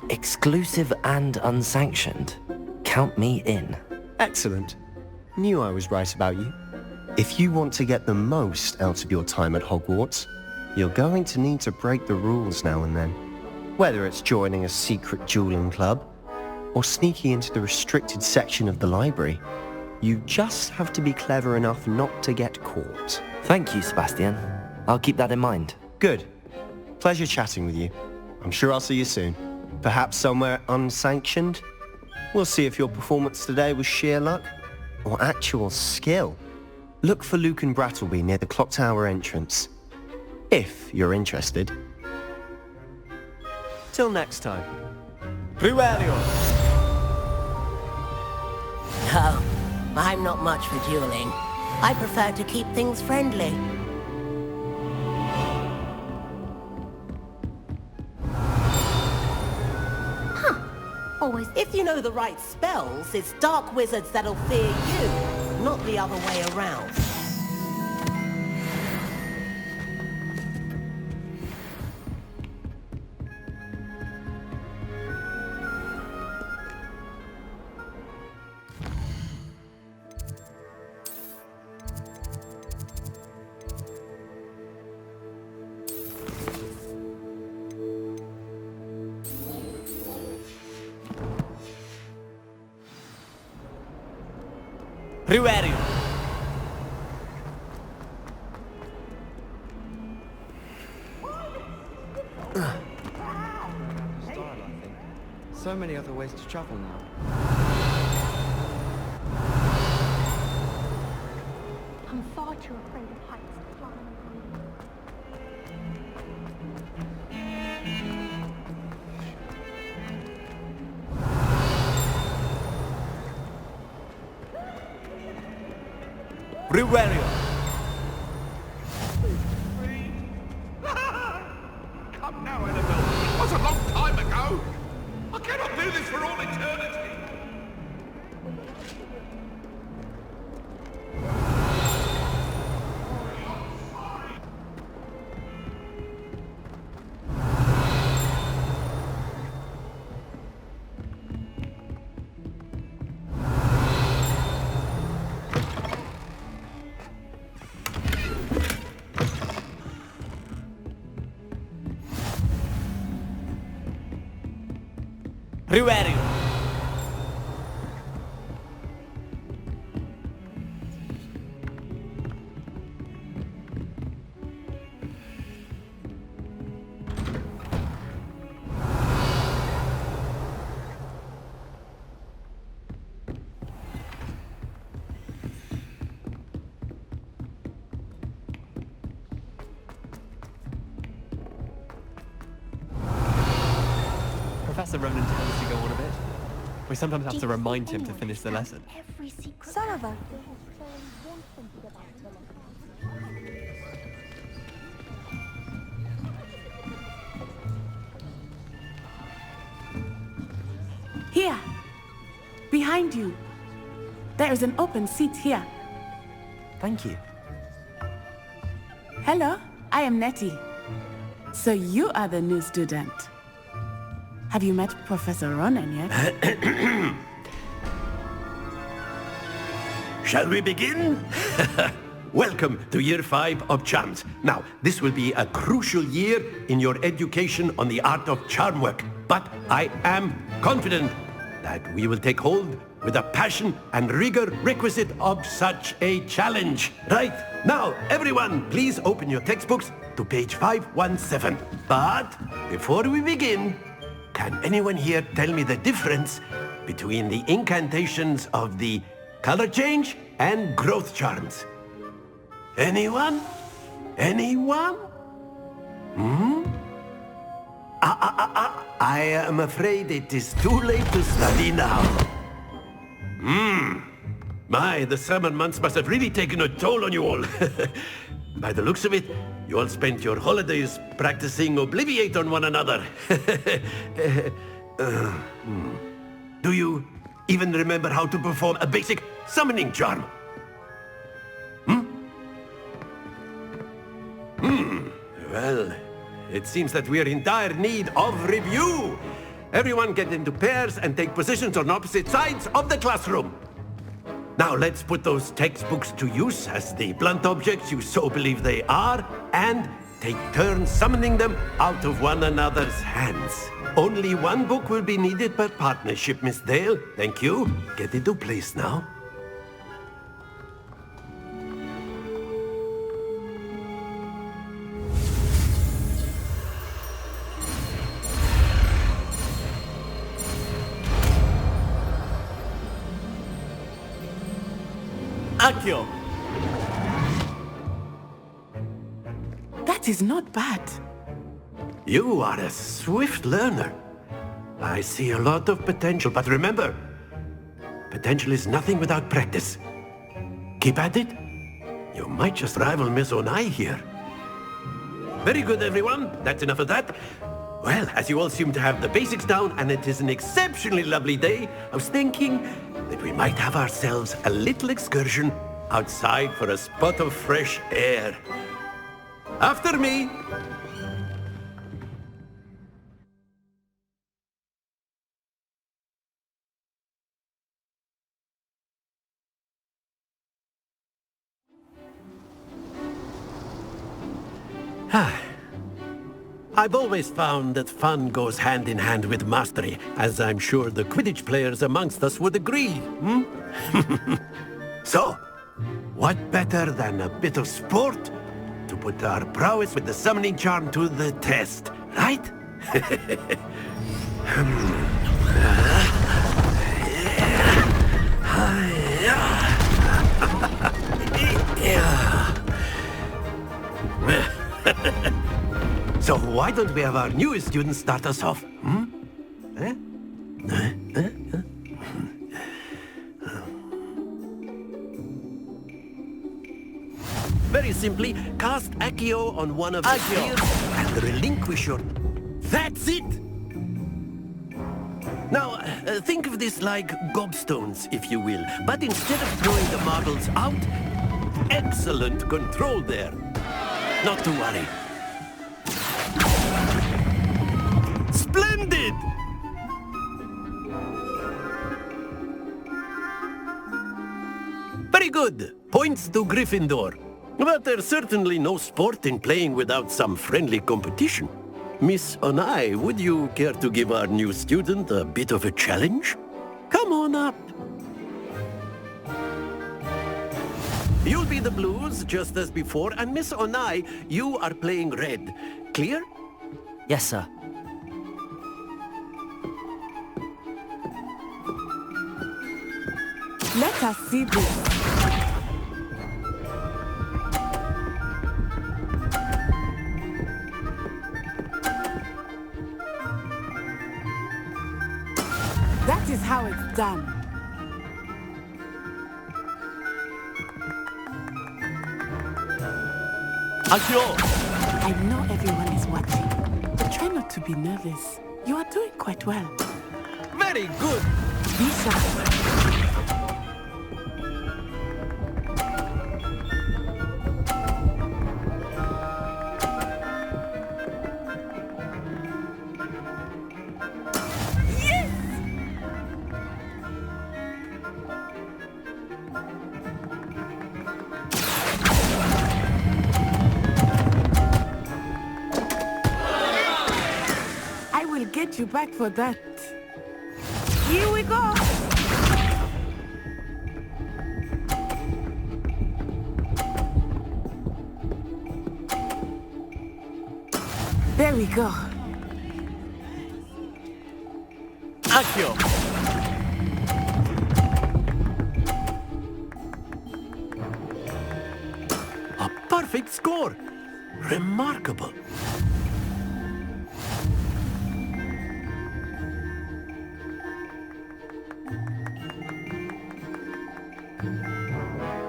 Exclusive and unsanctioned. Count me in. Excellent. Knew I was right about you. If you want to get the most out of your time at Hogwarts, you're going to need to break the rules now and then. Whether it's joining a secret dueling club, or sneaking into the restricted section of the library, you just have to be clever enough not to get caught. Thank you, Sebastian. I'll keep that in mind. Good. Pleasure chatting with you. I'm sure I'll see you soon. Perhaps somewhere unsanctioned? We'll see if your performance today was sheer luck, or actual skill. Look for Luke and Brattleby near the Clock Tower entrance. If you're interested. Till next time. Privelio! No, I'm not much for dueling. I prefer to keep things friendly. Always. If you know the right spells, it's dark wizards that'll fear you, not the other way around. Riverio. Style, I think. So many other ways to travel now. I'm far too afraid of heights to climb. Riverio. Come now, Annabelle. It was a long time ago. I cannot do this for all eternity. Riverio. Professor Ronan tends to go on a bit. We sometimes have to remind him to finish the lesson. Some of us. Here, behind you. There is an open seat here. Thank you. Hello, I am Nettie. So you are the new student. Have you met Professor Ronan yet? Shall we begin? Welcome to Year 5 of Charms. Now, this will be a crucial year in your education on the art of charm work. But I am confident that we will take hold with the passion and rigor requisite of such a challenge. Right, now, everyone, please open your textbooks to page 517. But before we begin, can anyone here tell me the difference between the incantations of the color change and growth charms? Anyone? Anyone? I am afraid it is too late to study now. My, the summer months must have really taken a toll on you all. By the looks of it, you all spent your holidays practicing Obliviate on one another. Do you even remember how to perform a basic summoning charm? Well, it seems that we are in dire need of review. Everyone get into pairs and take positions on opposite sides of the classroom. Now let's put those textbooks to use as the blunt objects you so believe they are, and take turns summoning them out of one another's hands. Only one book will be needed per partnership, Miss Dale. Thank you. Get into place now. Accio. That is not bad. You are a swift learner. I see a lot of potential, but remember, potential is nothing without practice. Keep at it. You might just rival Miss Onai here. Very good, everyone. That's enough of that. Well, as you all seem to have the basics down, and it is an exceptionally lovely day, I was thinking that we might have ourselves a little excursion outside for a spot of fresh air. After me. I've always found that fun goes hand in hand with mastery, as I'm sure the Quidditch players amongst us would agree. So, what better than a bit of sport to put our prowess with the summoning charm to the test, right? So why don't we have our newest student start us off? Very simply, cast Accio on one of the spheres and relinquish your... That's it! Now, think of this like gobstones, if you will. But instead of throwing the marbles out, excellent control there. Not to worry. Splendid! Very good. Points to Gryffindor. But there's certainly no sport in playing without some friendly competition. Miss Onai, would you care to give our new student a bit of a challenge? Come on up. You'll be the blues, just as before, and Miss Onai, you are playing red. Clear? Yes, sir. Let us see this. That is how it's done. Akio! I know everyone is watching, but try not to be nervous. You are doing quite well. Very good. Be sharp. Get you back for that. Here we go. There we go. Akio. A perfect score. Remarkable.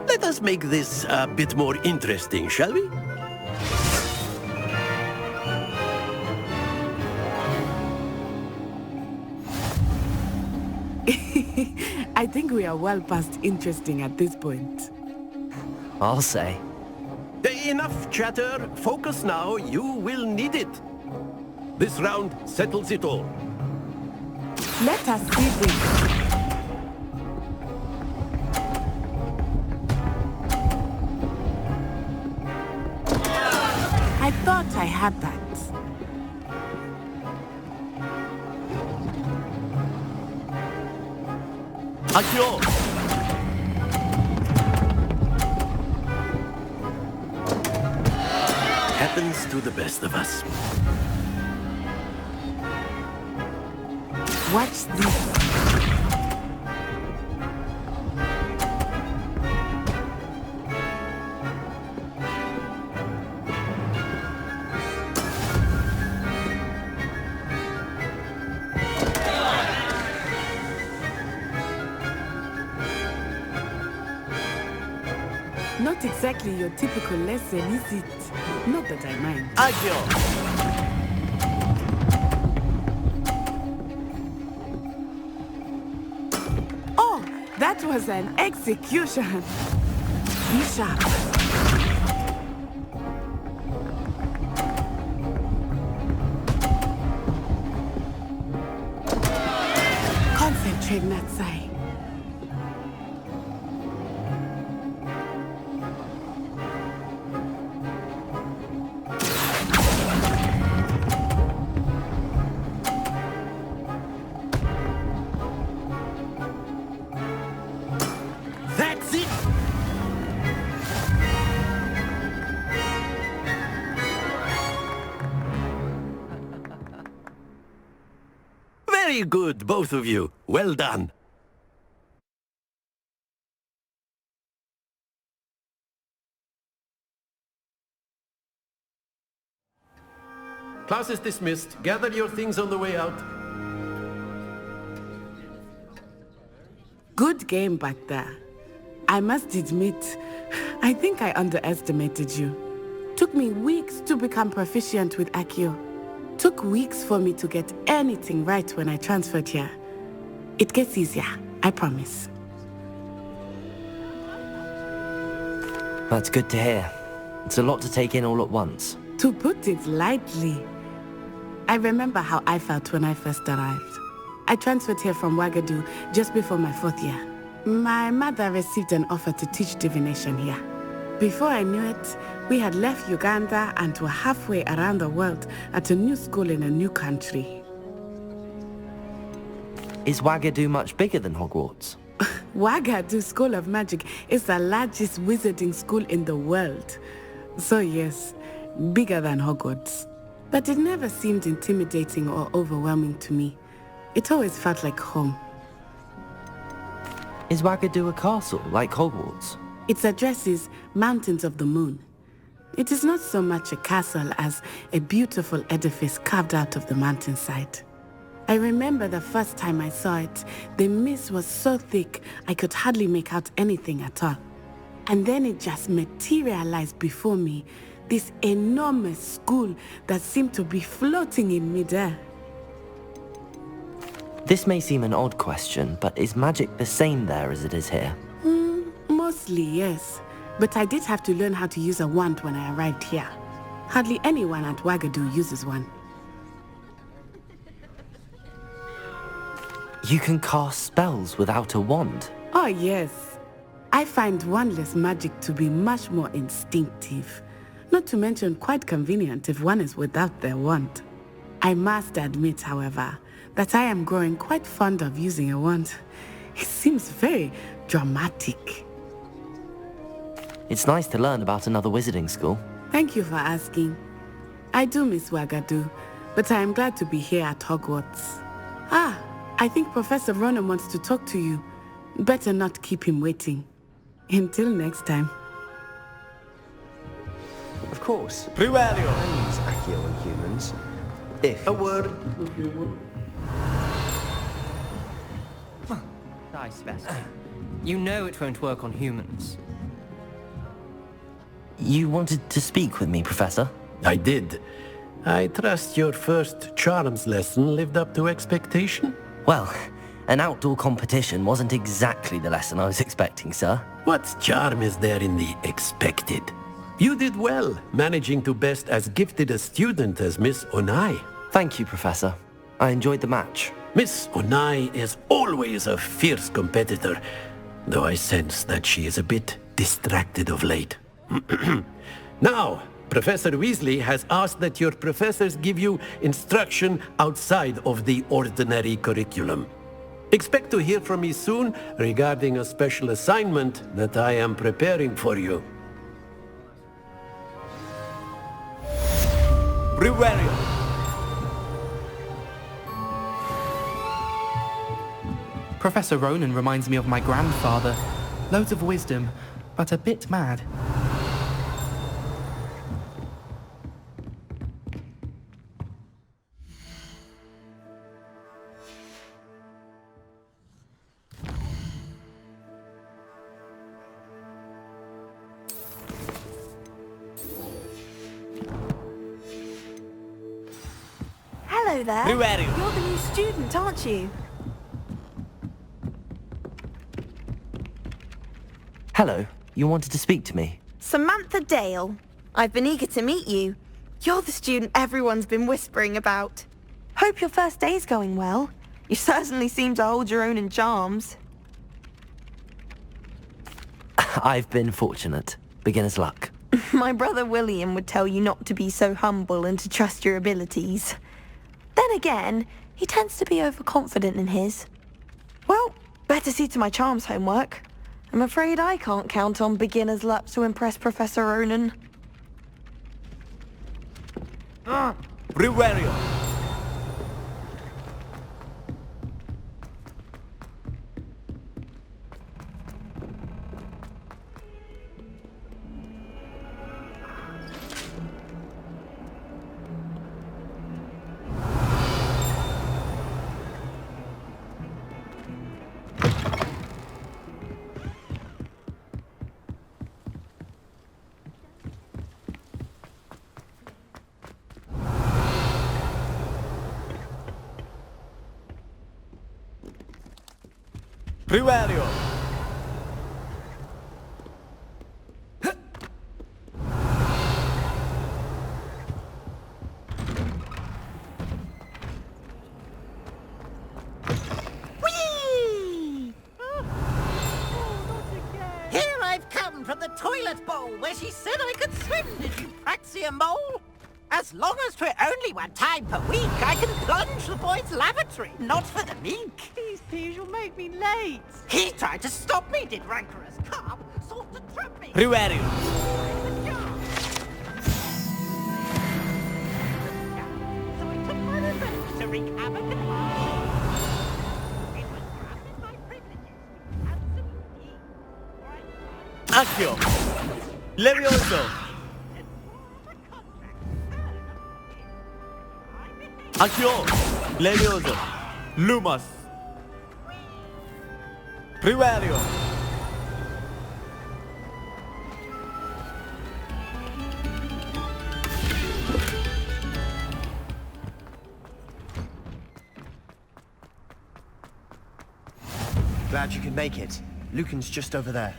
Let us make this a bit more interesting, shall we? I think we are well past interesting at this point. I'll say. Enough chatter. Focus now. You will need it. This round settles it all. Let us see this. I thought I had that. Akio! Happens to the best of us. Watch this. Not exactly your typical lesson, is it? Not that I mind. Akio! Oh, that was an execution. Be sharp. Concentrate, Natsai. That's it! Very good, both of you. Well done. Class is dismissed. Gather your things on the way out. Good game back there. I must admit, I think I underestimated you. Took me weeks to become proficient with Accio. Took weeks for me to get anything right when I transferred here. It gets easier, I promise. That's good to hear. It's a lot to take in all at once. To put it lightly, I remember how I felt when I first arrived. I transferred here from Ouagadougou just before my 4th year. My mother received an offer to teach divination here. Before I knew it, we had left Uganda and were halfway around the world at a new school in a new country. Is Ouagadougou much bigger than Hogwarts? Ouagadougou School of Magic is the largest wizarding school in the world. So yes, bigger than Hogwarts. But it never seemed intimidating or overwhelming to me. It always felt like home. Is Ouagadougou a castle, like Hogwarts? Its address is Mountains of the Moon. It is not so much a castle as a beautiful edifice carved out of the mountainside. I remember the first time I saw it, the mist was so thick I could hardly make out anything at all. And then it just materialized before me, this enormous school that seemed to be floating in midair. This may seem an odd question, but is magic the same there as it is here? Mostly, yes. But I did have to learn how to use a wand when I arrived here. Hardly anyone at Ouagadougou uses one. You can cast spells without a wand? Oh, yes. I find wandless magic to be much more instinctive. Not to mention quite convenient if one is without their wand. I must admit, however, that I am growing quite fond of using a wand. It seems very dramatic. It's nice to learn about another wizarding school. Thank you for asking. I do miss Ouagadougou, but I am glad to be here at Hogwarts. Ah, I think Professor Ronan wants to talk to you. Better not keep him waiting. Until next time. Of course. I use Accio on humans. If a word. Nice, Vesta. You know it won't work on humans. You wanted to speak with me, Professor? I did. I trust your first charms lesson lived up to expectation? Well, an outdoor competition wasn't exactly the lesson I was expecting, sir. What charm is there in the expected? You did well, managing to best as gifted a student as Miss Onai. Thank you, Professor. I enjoyed the match. Miss Onai is always a fierce competitor, though I sense that she is a bit distracted of late. Now, Professor Weasley has asked that your professors give you instruction outside of the ordinary curriculum. Expect to hear from me soon regarding a special assignment that I am preparing for you. Brewerio. Professor Ronan reminds me of my grandfather. Loads of wisdom, but a bit mad. Hello there. Who are you? You're the new student, aren't you? Hello. You wanted to speak to me? Samantha Dale. I've been eager to meet you. You're the student everyone's been whispering about. Hope your first day's going well. You certainly seem to hold your own in charms. I've been fortunate. Beginner's luck. My brother William would tell you not to be so humble and to trust your abilities. Then again, he tends to be overconfident in his. Well, better see to my charms homework. I'm afraid I can't count on beginner's luck to impress Professor Ronan. Brewerio. Privario Here I've come from the toilet bowl where she said I could swim, did you praxia mole? As long as 'twere only one time per week, I can plunge the boy's lavatory, not for the meek. Please, you'll make me late. He tried to stop me, did rancorous carp, sought to trap me. Privario So I took my revenge to wreak havoc and harm. It was granted my privileges to absolutely Accio Levioso Accio Levioso Lumas Privario Glad you could make it. Lucan's just over there.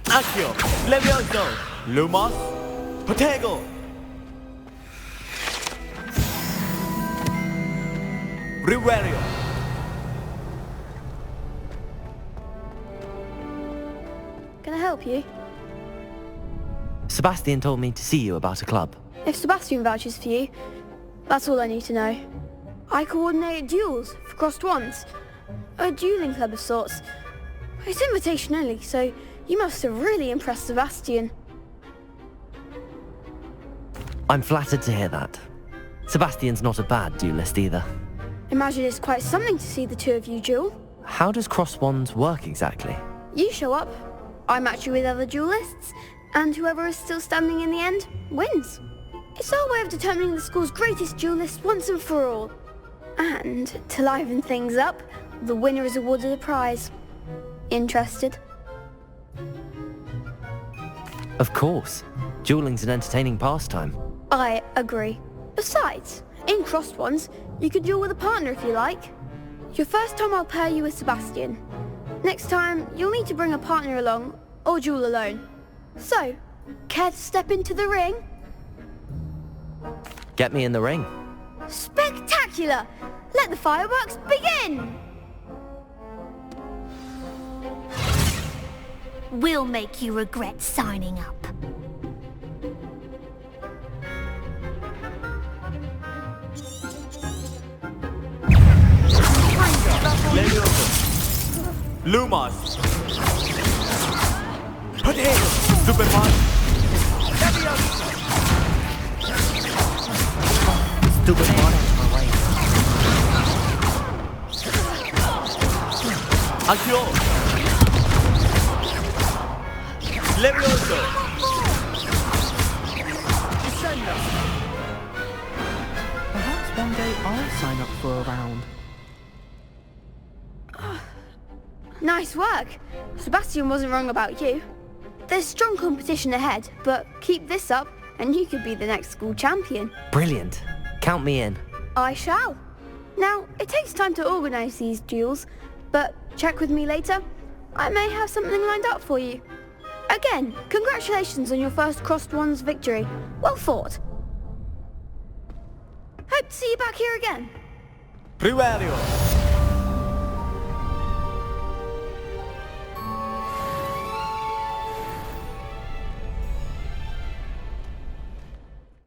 Accio Levioso Lumas Protego Privario Can I help you? Sebastian told me to see you about a club. If Sebastian vouches for you, that's all I need to know. I coordinate duels for crossed ones. A dueling club of sorts. It's invitation only, so you must have really impressed Sebastian. I'm flattered to hear that. Sebastian's not a bad duelist either. Imagine it's quite something to see the two of you duel. How does cross wands work exactly? You show up, I match you with other duelists, and whoever is still standing in the end wins. It's our way of determining the school's greatest duelist once and for all. And to liven things up, the winner is awarded a prize. Interested? Of course. Dueling's an entertaining pastime. I agree. Besides, in crossed ones, you could duel with a partner if you like. Your first time I'll pair you with Sebastian. Next time, you'll need to bring a partner along, or duel alone. So, care to step into the ring? Get me in the ring. Spectacular! Let the fireworks begin! We'll make you regret signing up. Levioso Lumas Potato Superman Levioso Superman Accio Levioso Perhaps one day I'll sign up for a round. Nice work. Sebastian wasn't wrong about you. There's strong competition ahead, but keep this up and you could be the next school champion. Brilliant. Count me in. I shall. Now, it takes time to organise these duels, but check with me later. I may have something lined up for you. Again, congratulations on your first crossed ones victory. Well fought. Hope to see you back here again. Privario